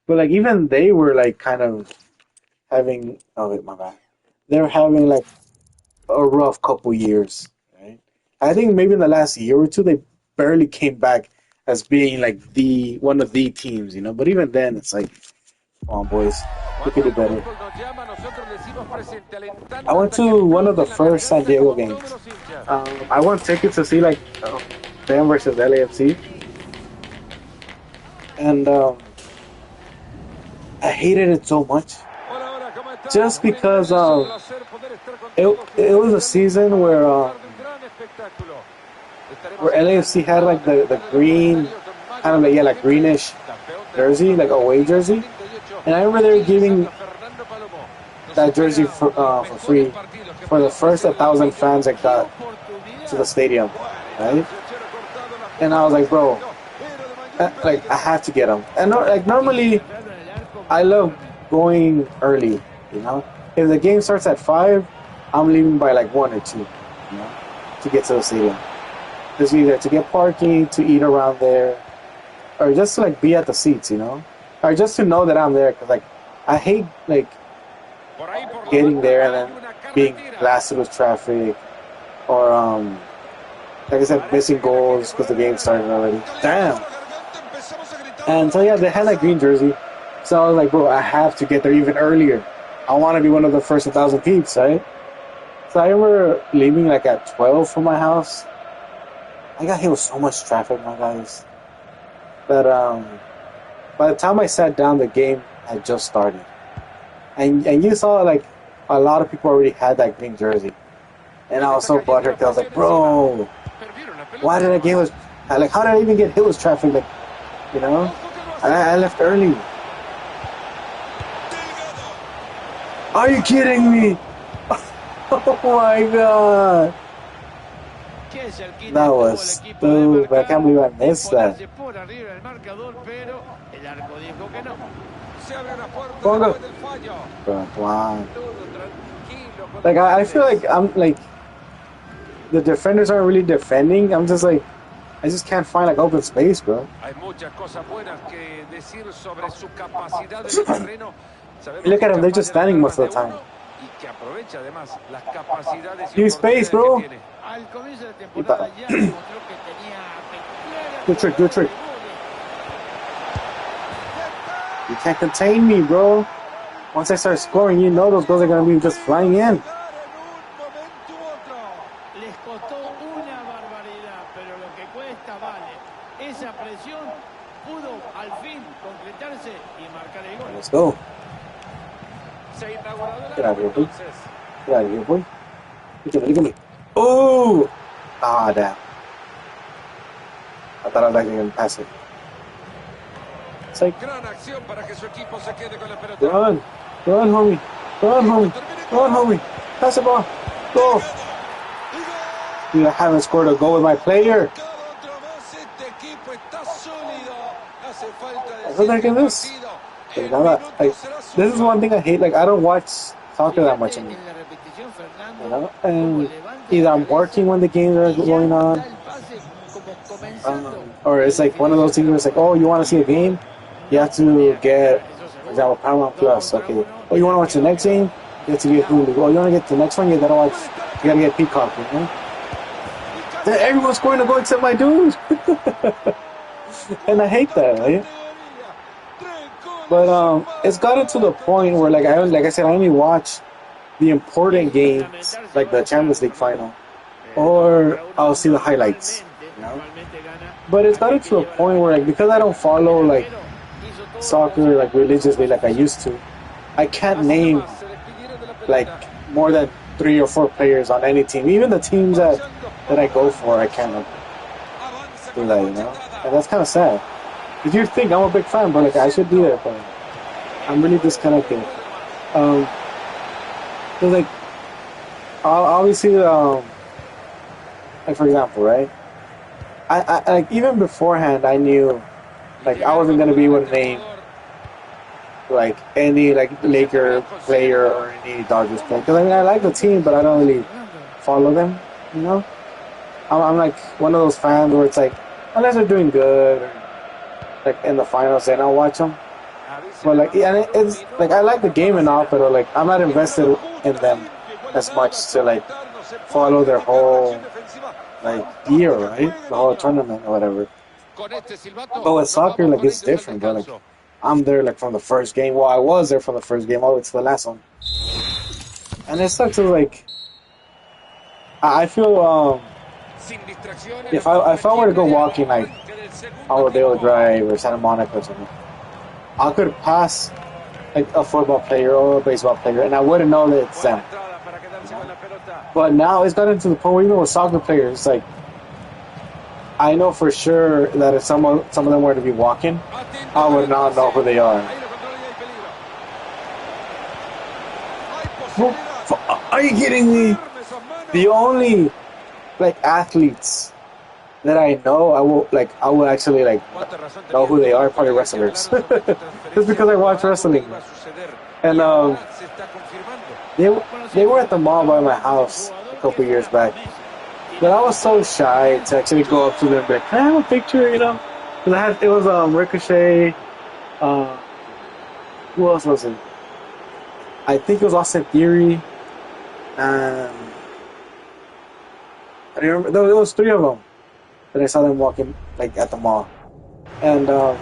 but like even they were like kind of having my bad. They're having like a rough couple years, right? I think maybe in the last year or two they barely came back as being like one of the teams, you know. But even then, it's like, come on, boys, we could do better. I went to one of the first San Diego games. I won tickets to see like them versus LAFC, and I hated it so much just because it was a season where LAFC had like the green kind of like greenish jersey, like away jersey, and I remember they were giving that jersey for free for the first 1,000 fans that got to the stadium, right? And I was like, bro, like I have to get them. And like normally, I love going early, you know. If the game starts at 5, I'm leaving by like 1 or 2, you know, to get to the stadium. Just either to get parking, to eat around there, or just to like be at the seats, you know, or just to know that I'm there. Cause like I hate like getting there and then being blasted with traffic, or like I said, missing goals because the game started already. Damn. And so they had that green jersey. So I was like, bro, I have to get there even earlier. I want to be one of the first 1,000 peeps, right? So I remember leaving like at 12 from my house. I got hit with so much traffic, my guys. But by the time I sat down, the game had just started. And you saw like a lot of people already had that green jersey. And I was so butthurt. I was like, bro, why did I get with, like, how did I even get hit with traffic? Like, you know, I left early. Are you kidding me? Oh my god. That was stupid. I can't believe I missed that. Wow. Like, I feel like I'm like, the defenders aren't really defending. I'm just like, I just can't find like open space, bro. Look at them, they're just standing most of the time. Give space, bro. Good trick, good trick. You can't contain me, bro. Once I start scoring, you know those goals are going to be just flying in. Les costó una barbaridad, pero lo que cuesta vale. Esa presión pudo al fin concretarse y marcar el gol. Let's go. Se inauguró Get out of here, boy. entonces. Get out of here, boy. Look at me. Oh! Ah, damn. I thought I was actually going to pass it. It's like, Gran acción para que su equipo se quede con la pelota. run, homie. Run, homie. Pass the ball. Go. Dude, I haven't scored a goal with my player. What the heck is this? Like, this is one thing I hate. Like, I don't watch soccer that much anymore. You know? And either I'm working when the games are going on, or it's like one of those things where it's like, oh, you want to see a game? You have to get, for example, Paramount Plus. Okay. Oh, you want to watch the next game? You have to get Hulu. Oh, you want to get the next one? You gotta get Peacock. You know? Then everyone's scoring a goal except my dude. And I hate that, right? But it's gotten to the point where, like I said, I only watch the important games, like the Champions League final, or I'll see the highlights. You know? But it's gotten to a point where, like, because I don't follow like soccer like religiously like I used to, I can't name like more than 3 or 4 players on any team. Even the teams that I go for, I can't do that, you know? And that's kind of sad. Because you think I'm a big fan, but like I should be there, but I'm really disconnected. Cause like, obviously, like for example, right? I like even beforehand, I knew like I wasn't gonna be able to name like any like Laker player or any Dodgers player. Because I mean, I like the team, but I don't really follow them. You know, I'm like one of those fans where it's like unless they're doing good or like in the finals, then I'll watch them. But like, yeah, it's like I like the game and all, but like I'm not invested in them as much to like follow their whole like year, right? The whole tournament or whatever. But with soccer, like it's different, bro. Like I'm there like from the first game. Well, I was there from the first game all the way to the last one, and it sucks. Like I feel if I were to go walking like Rodeo Drive or Santa Monica or something, I could pass like a football player or a baseball player, and I wouldn't know that it's them. But now it's gotten to the point where even with soccer players, it's like I know for sure that if some of them were to be walking, I would not know who they are. Are you kidding me? The only like athletes that I know, I will actually like know who they are, probably wrestlers. Just because I watch wrestling. And they were at the mall by my house a couple years back. But I was so shy to actually go up to them and be like, can I have a picture, you know? Because it was Ricochet, who else was it? I think it was Austin Theory, and I remember there was 3 of them that I saw them walking like at the mall. And I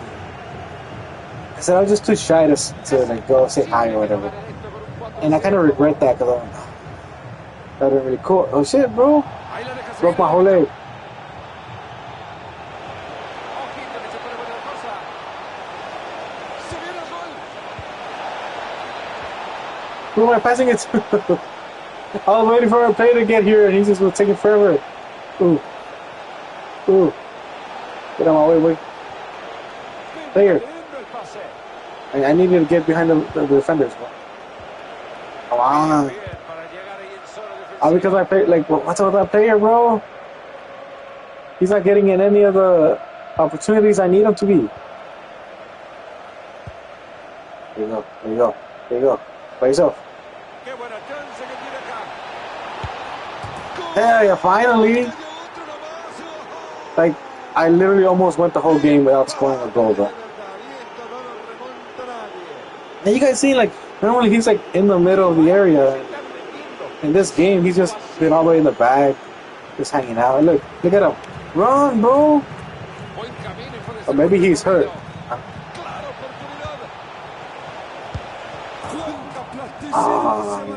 said I was just too shy to like go say hi or whatever. And I kind of regret that because that would have been really cool. Oh shit, bro! Broke my whole leg. Who am I passing it to? I was waiting for a player to get here and he just was taking forever. Ooh. Get on my way, boy. Player. I needed to get behind the defenders, bro. Come on. All because I play, like, what's up with that player, bro? He's not getting in any of the opportunities I need him to be. There you go. By yourself. Hell yeah, finally. Like, I literally almost went the whole game without scoring a goal, bro. And you guys see, like, normally he's, like, in the middle of the area. In this game, he's just been all the way in the back, just hanging out. And look at him. Run, bro. Or maybe he's hurt. Ah, se va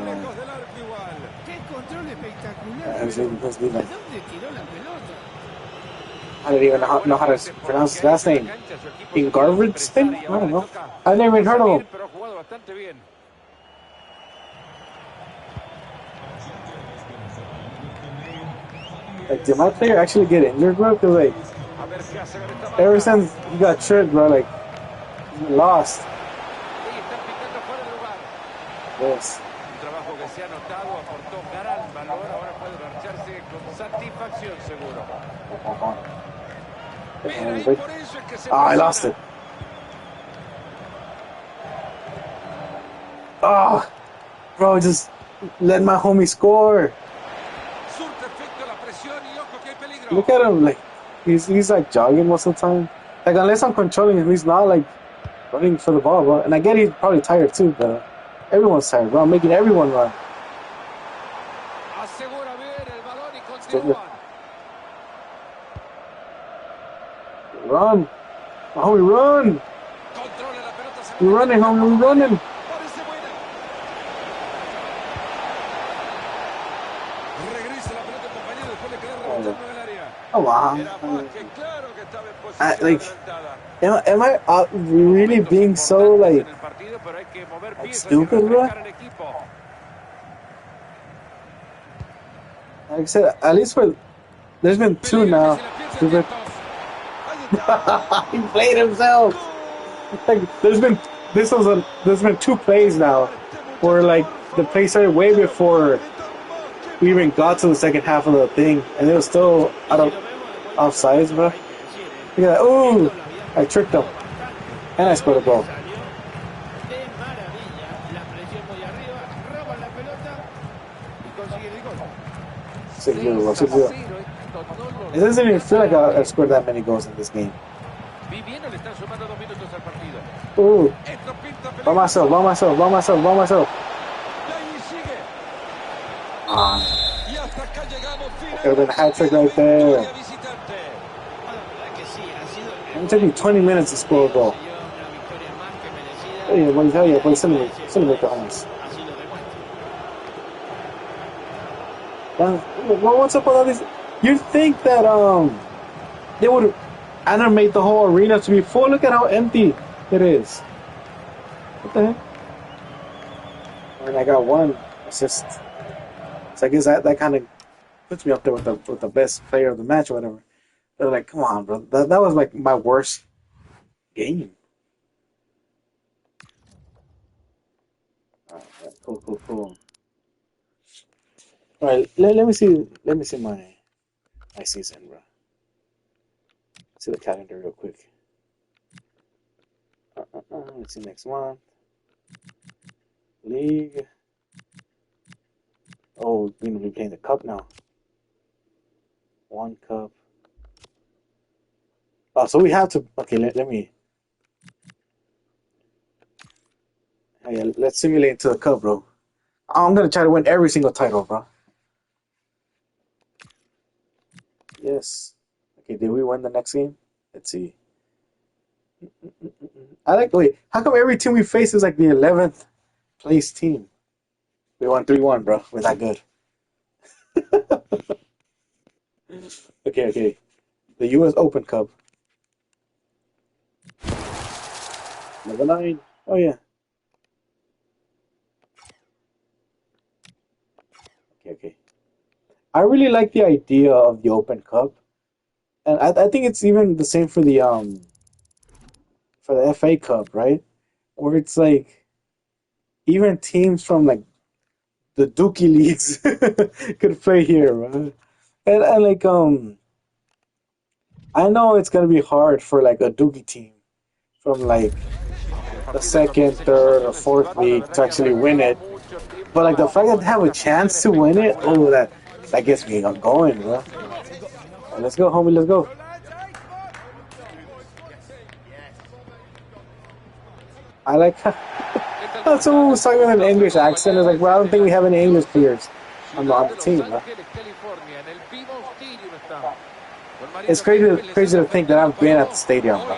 man. lejos del arco igual. ¡Qué control espectacular! Let's Pero, be ¿a like, dónde tiró la pelota? I don't even know how to pronounce his last name. Ingarvidson? I don't know. I never even heard of him. Pero ha jugado bastante bien. Like, did my player actually get injured, bro? Because, like, A ver qué hace con esta ever marca. since he got tricked, bro, like, he lost. Ahí están picando fuera de lugar. Yes. Un trabajo que se ha notado, aportó gran valor. Ahora puede marcharse con satisfacción, seguro. Mira, y por eso es que se Ah, I lost it. Oh, bro, just let my homie score. surte efecto la presión y ojo que hay peligro. Look at him, like, he's like jogging most of the time. Like, unless I'm controlling him, he's not, like, running for the ball, bro. And I get he's probably tired, too, but everyone's tired, bro. I'm making everyone run. Asegura bien el balón y Stupid. continúan. Run. Homie, run. Controla la pelota. Se We're running, homie, we're running. Parece buena. Regresa la pelota, compañero. Después le queda rebotando en el área. Come on. Era más que claro que estaba en posición like, adelantada. am I really being so, like, En el partido, pero hay que mover like piezas y stupid, bro? refrescar al equipo. Like I said, at least for, there's been two now. Stupid. He played himself. Like, there's been two plays now where, like, the play started way before we even got to the second half of the thing, and it was still out of offsides, bro. Look at that. Ooh, I tricked him, and I scored a goal. De maravilla, la presión muy arriba, roban la pelota y consiguen el gol. 6-0, bro. 6-0. It doesn't even feel like I scored that many goals in this game. Viviendo le están sumando 2 minutos al partido. Ooh, Esto pinta by peligro. myself. Y ahí sigue. Ah, Y hasta acá llegamos could have been a hat trick right there. victoria visitante. La verdad que sí, ha sido el It took me 20 minutes to score a goal. una victoria más que merecida. Hey, boy, celebrate the homies. Así lo demuestra. What's up with all these? You'd think that they would animate the whole arena to be full. Look at how empty it is. What the heck? And I got one assist. So I guess that kind of puts me up there with the best player of the match or whatever. They're like, come on, bro. That was like my worst game. Alright, cool. All right, let me see my season, bro. See the calendar real quick. Let's see next month. League. Oh, we're gonna be playing the cup now. One cup. Oh, so we have to. Okay, let me. Oh, yeah, let's simulate into the cup, bro. I'm gonna try to win every single title, bro. Yes. Okay, did we win the next game? Let's see. Wait, how come every team we face is like the 11th place team? We won 3-1, bro. We're that good. Okay. The US Open Cup. Number 9. Oh, yeah. Okay. I really like the idea of the Open Cup. And I think it's even the same for the FA Cup, right? Where it's like even teams from like the Dookie leagues could play here, right? And like I know it's gonna be hard for like a Dookie team from like the second, third, or fourth league to actually win it. But like the fact that they have a chance to win it, oh that gets me going, bro. Let's go, homie, let's go. I like someone was talking with an English accent. It's like, well, I don't think we have any English players on the team, bro. It's crazy to think that I've been at the stadium, bro.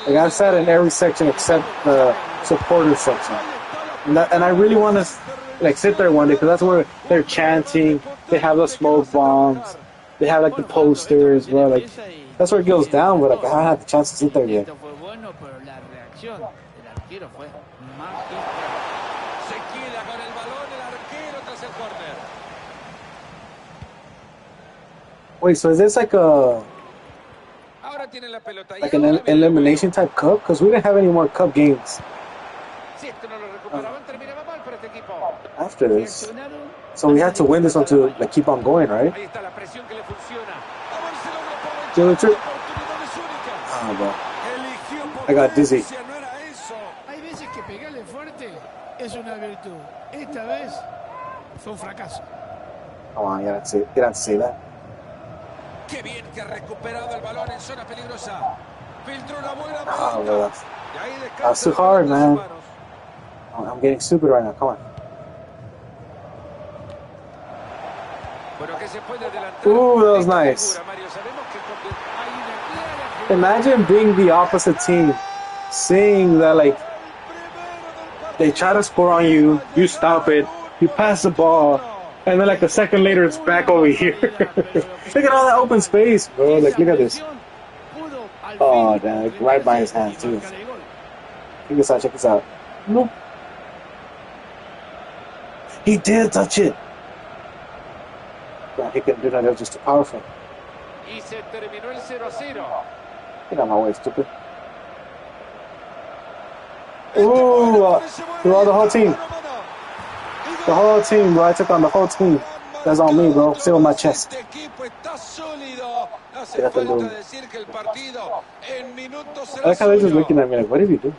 Like I've sat in every section except the supporter section. And I really want to like sit there one day because that's where they're chanting. They have the smoke bombs. They have like the posters, bro. Like that's where it goes down. But like I haven't had the chance to sit there yet. Esto fue bueno, pero la reacción del arquero fue magistral. Se queda con el balón el arquero tras el córner. Wait, so is this like a Ahora tiene la pelota. like an elimination type cup? Because we didn't have any more cup games Si esto no lo recuperaban, terminaba mal para este equipo. after this. Reaccionaron. So we had to win this one to like keep on going, right? Ahí está la presión que le funciona. A ver si logra aprovechar Yeah, true. oportunidades únicas. Ah, bro. Eligió I got dizzy. potencia, no era eso. Hay veces que pegarle fuerte es una virtud. Esta vez fue un fracaso. Come on, you don't say that. Qué bien que ha recuperado el balón en zona peligrosa. Filtró una buena Ah, pelota. bro. Y ahí descansa That's too el balón hard, en sus man. manos. I'm getting stupid right now. Come on. Bueno, que se puede adelantar. Ooh, that was Esta nice. figura, Mario, sabemos que Hay una clara jugada. Imagine being the opposite team, seeing that like they try to score on you, you stop it, you pass the ball, and then like a second later it's back over here. Look at all that open space, bro. Like look at this. Pudo al Oh, fin damn, like, right by his hand, too. marcar el gol. Check this out. Check this out. Nope. He did touch it. God, he couldn't do that. That was just too powerful. Y se terminó el 0-0. Get out of my way, stupid. Ooh, throughout the whole team. The whole team, bro. I took on the whole team. That's on me, bro. Still on my chest. Este equipo está sólido. Hace Fíjate, falta Lou. decir que el partido en minutos I será like how they're just suyo. looking at me like, what did you do?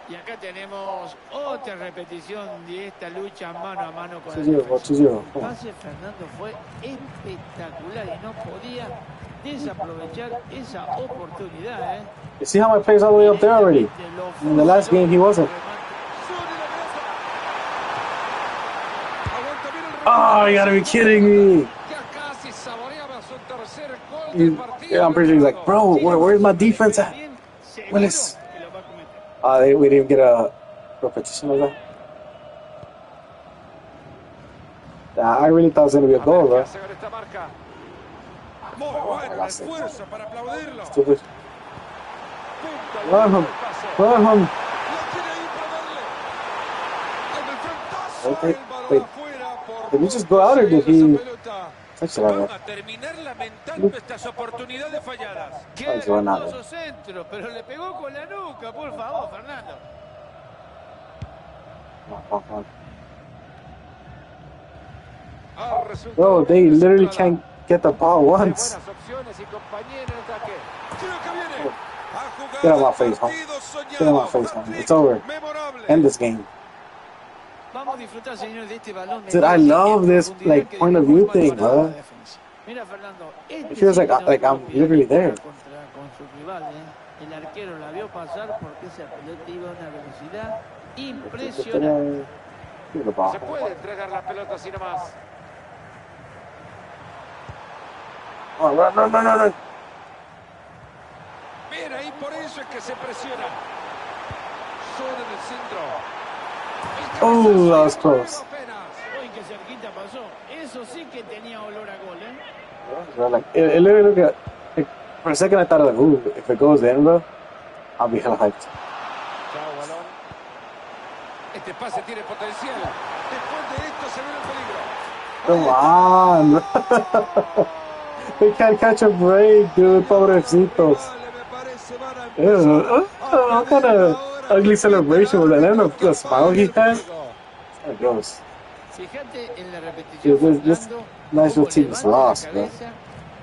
Y acá tenemos otra repetición de esta lucha mano a mano con el 2-0, defensor. 2-0. El pase de Fernando fue espectacular y no podía desaprovechar esa oportunidad. You see how my player's all the way up there already? In the last game, he wasn't. Aguanta bien el Oh, you gotta be kidding me. Ya casi saboreaba su tercer gol He- del partido. yeah, I'm pretty sure he's like, bro, where's my defense at? Willis. We didn't get a repetition of that. I really thought it was gonna be a goal, bro. Hace con esta marca. Muy bueno el Last esfuerzo para aplaudirlo. Stupid. Punto, Run him. el pase. Run him. Lo tiene ahí para darle. Con el frentazo, Okay, el balón wait. afuera por Did he just go out or did he esa pelota. touch it like Van that? a terminar lamentando estas oportunidades falladas. Qué Ay, se va nada. hermoso centro, pero le pegó con la nuca, por favor, Fernando. Come on. Ha resultado Bro, they muy literally desesperada. can't get the ball once. Buenas opciones y compañía en el ataque. Creo que viene. Ha jugado Get out my el face, homie. partido Get out my soñado. face, homie. It's over. Memorable. End this game. Vamos a disfrutar, señores, de este balón. Dude, I love this, like, point of view thing, bro. Mira, Fernando, It feels like I'm literally there. Con su rival, El arquero la vio pasar porque esa pelota iba a una velocidad impresionante. Give the ball. Se puede entregar la pelota así nomás. Oh, run. Bien, ahí por eso es que se presiona. Zona en el centro. El Oh, cabezazo that was y close. apenas. Uy, qué cerquita pasó. Eso sí que tenía olor a gol, Bro, like, it literally looked at, like, for a second I thought, like, ooh, if it goes in, bro, I'll be hella hyped. Chao, balón. Este pase tiene potencial. Después de esto se ve el peligro. Come on, bro. They can't catch a break, dude. Pobrecitos. Vale, me parece, van a Ew. What kind of ugly celebration was that? I don't know the smile he had. Kind of gross. Fíjate en la repetición. Dude, this Fernando, national cómo team is levanta la lost, bro. cabeza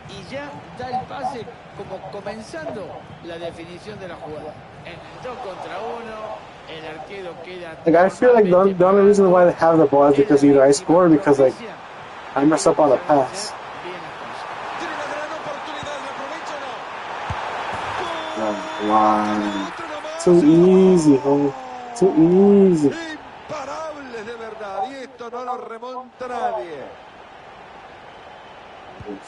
y ya da el pase como comenzando la definición de la jugada. En el 2 contra 1, el arquero queda. Like, I feel like the only reason why they have the ball is because either I score or because, like, I mess up on the pass. Bien las cosas. Tiene una gran oportunidad, ¿la aprovecha o no? Line. Otro nomás. Too easy, homie. Too easy. Imparables de verdad, y esto no lo remonta nadie.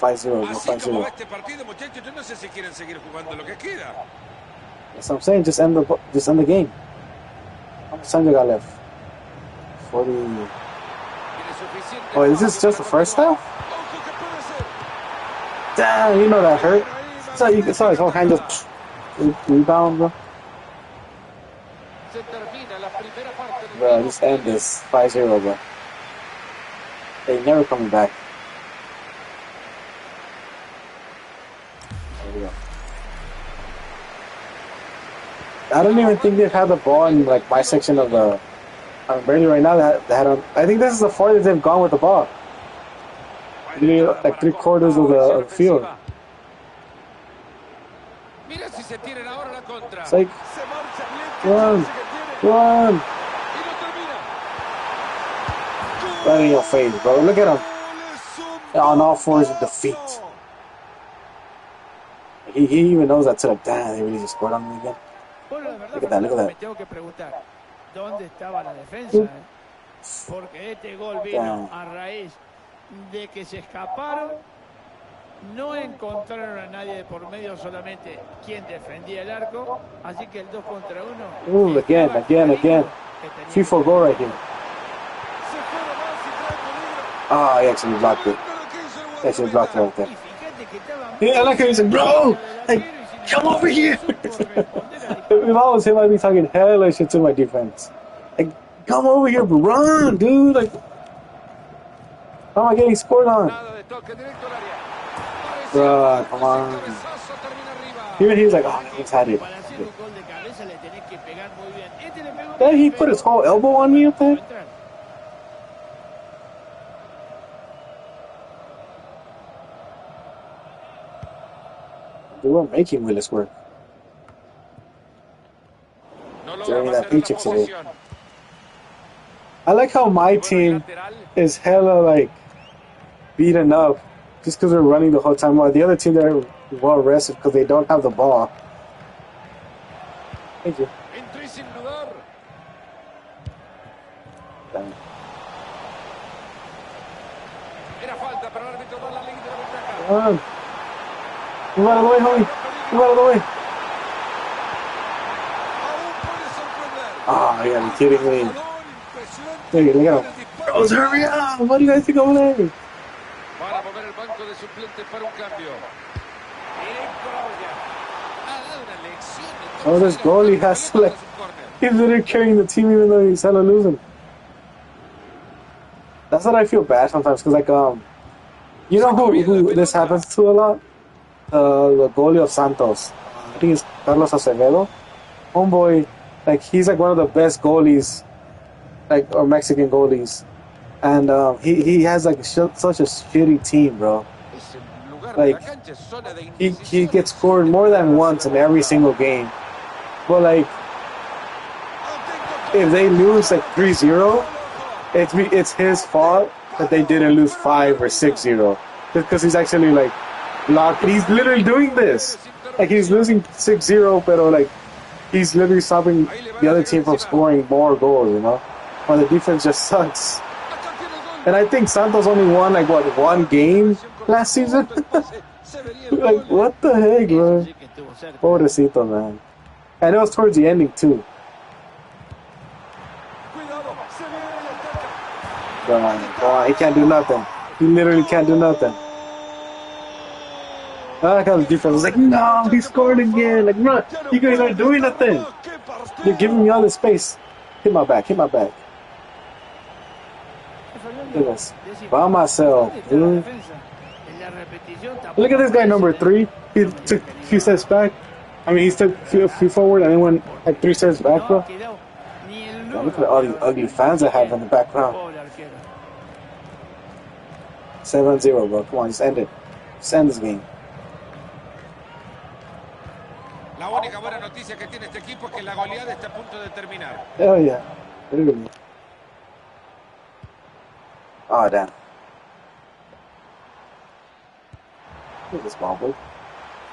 5-0, Así como va 5-0. este partido, muchachos, yo no sé si quieren seguir jugando lo que queda. That's what I'm saying. Just end the game. How much time you got left? 40. Oh, is this just the first half? Damn, you know that hurt. So you saw his whole hand just rebound, bro. Bro, just end this 5-0, bro. They never coming back. There we go. I don't even think they've had the ball in like my section of the. I'm barely right now. I think this is the farthest they've gone with the ball. Really, like 3/4 of the field. It's like run. Right in your face, bro. Look at him. On all fours with defeat. He even knows that to the damn. They really just scored on him again. Look at that. Me tengo que preguntar, ¿dónde estaba la defensa? Porque este gol vino a raíz de que se escaparon, no encontraron a nadie de por medio, solamente quien defendía el arco, así que el 2 contra 1. Again. FIFA goal right here. Oh, he actually blocked it. He actually blocked it right there. Yeah, I like how he's like, bro, like, come over here. If I was him, I'd be talking hella shit to my defense. Like, come over here, bro. Run, dude. Like, how am I getting scored on? Bro, come on. Even he's like, oh, he's had it. Then he put his whole elbow on me up there. They weren't making Willis work. During that paycheck today. I like how my team is hella like beaten up just because we're running the whole time while the other team they're well rested because they don't have the ball. Thank you. Damn. Come on. Move out of the way, homie. Move out of the way. Oh, you gotta be kidding me. Look at him. Bros, hurry up! What do you guys think over there? Oh, this goalie has to like. He's literally carrying the team even though he's hella losing. That's what I feel bad sometimes because like you know who this happens to a lot? The goalie of Santos. I think it's Carlos Acevedo. Homeboy, like he's like one of the best goalies, like or Mexican goalies, and he has like such a shitty team, bro. Like he gets scored more than once in every single game, but like if they lose like 3-0, it's his fault that they didn't lose 5 or 6-0, just because he's actually like. Block. He's literally doing this. Like he's losing 6-0, but like he's literally stopping the other team from scoring more goals, you know? While the defense just sucks. And I think Santos only won like what, 1 game last season? Like what the heck, bro? Pobrecito, man. And it was towards the ending too. Go on, he can't do nothing. He literally can't do nothing. I like how the defense was like, no, he scored again. Like, run. You guys aren't doing nothing. You're giving me all the space. Hit my back. Look at this. By myself, dude. Look at this guy, number 3. He took a few steps back. I mean, he took a few forward and then went like 3 steps back, bro. Yeah, look at all these ugly fans I have in the background. 7-0, bro. Come on, just end it. Just end this game. La única buena noticia que tiene este equipo es que la goleada está a punto de terminar. Hell yeah. Literally. Oh, damn. Look at this ball, boy.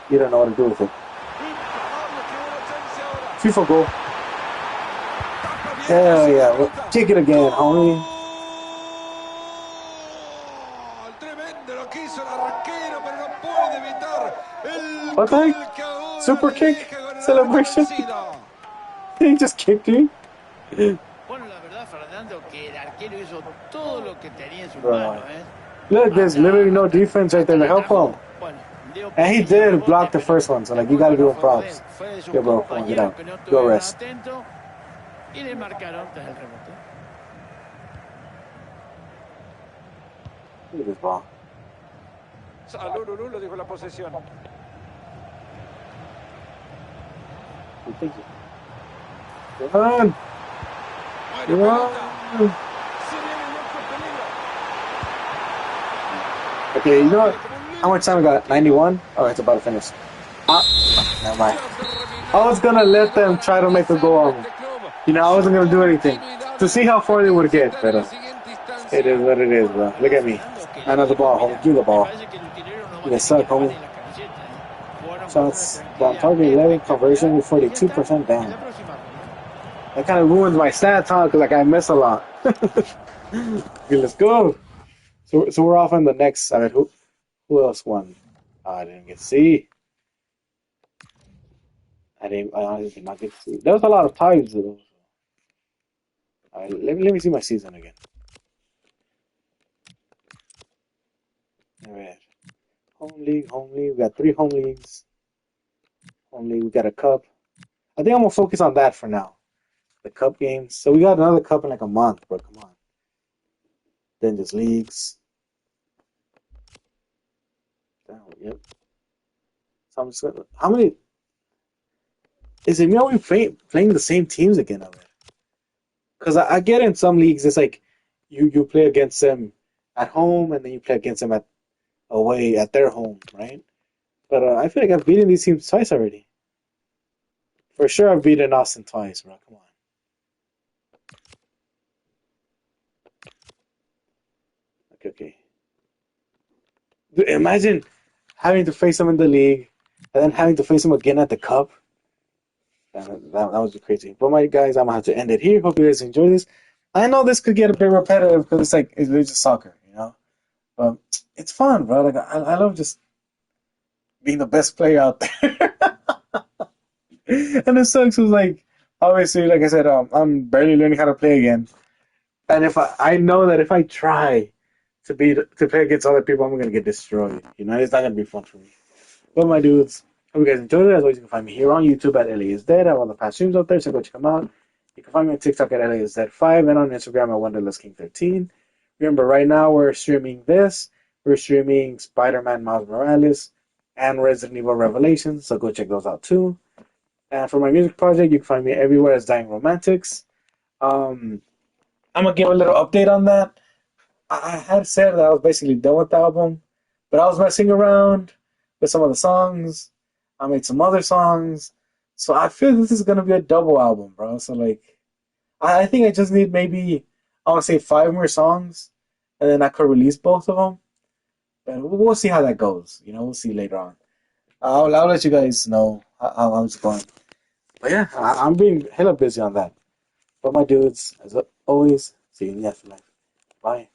You don't know what to do with it. FIFA goal. Hell yeah. Well, kick it again, homie. What the heck? Super kick? Celebration? He just kicked you? Bueno, la verdad, Fernando, que el arquero hizo todo lo que tenía en sus Bro. manos, ¿eh? Look, there's literally no defense right there to help him. Bueno, dio And he pequeños did rebotes, block the pero first one, so like you el gotta gol give no him fue de él, props. fue de sus Yeah, bro, come on, get compañeros out. que no Go estuvieron rest. atentos y le marcaron tras el rebote. Look at this ball. Salud, lo dijo la posesión. Thank you. Run! Buena Run! pelota. Se viene el otro peligro. Okay, you know what? How much time we got? 91? Oh, it's about to finish. Never mind. I was gonna let them try to make a goal. You know, I wasn't gonna do anything to see how far they would get, but it is what it is, bro. Look at me. I know the ball. Hold you the ball. You suck, homie. Shots on target 11, conversion with 42% down. That kind of ruins my stats, huh? Because like I miss a lot. Okay, let's go. So we're off on the next. I mean, who else won? I didn't get to see. I honestly did not get to see. There was a lot of ties though. All right, let me see my season again. All right, home league. We got 3 home leagues. Home league. We got a cup. I think I'm gonna focus on that for now. The cup games. So we got another cup in like a month, bro. Come on. Then just leagues. Yep. So I'm just gonna, how many? Is it me? Are we playing the same teams again? Because I get in some leagues, it's like you play against them at home and then you play against them away at their home, right? But I feel like I've beaten these teams twice already. For sure, I've beaten Austin twice, bro. Come on. Okay. Dude, imagine having to face them in the league and then having to face them again at the cup. That was crazy. But my guys, I'm gonna have to end it here. Hope you guys enjoy this. I know this could get a bit repetitive because it's just soccer, you know. But it's fun, bro. Like I love just being the best player out there. And it sucks. It was like obviously, like I said, I'm barely learning how to play again. And if I know that if I try to play against other people, I'm gonna get destroyed. You know, it's not gonna be fun for me. But my dudes, hope you guys enjoyed it. As always, you can find me here on YouTube at LAisDead. I have all the past streams up there, so go check them out. You can find me on TikTok at LAisDead5 and on Instagram at WonderlessKing13. Remember, right now we're streaming this. We're streaming Spider-Man Miles Morales and Resident Evil Revelations, so go check those out too. And for my music project, you can find me everywhere as Dying Romantics. I'm gonna give a little update on that. I had said that I was basically done with the album, but I was messing around with some of the songs. I made some other songs. So I feel this is gonna be a double album, bro. So like I think I just need maybe I wanna say 5 more songs and then I could release both of them. But we'll see how that goes. You know, we'll see later on. I'll let you guys know how it's going. But yeah, I'm being hella busy on that. But my dudes, as always, see you in the afterlife. Bye.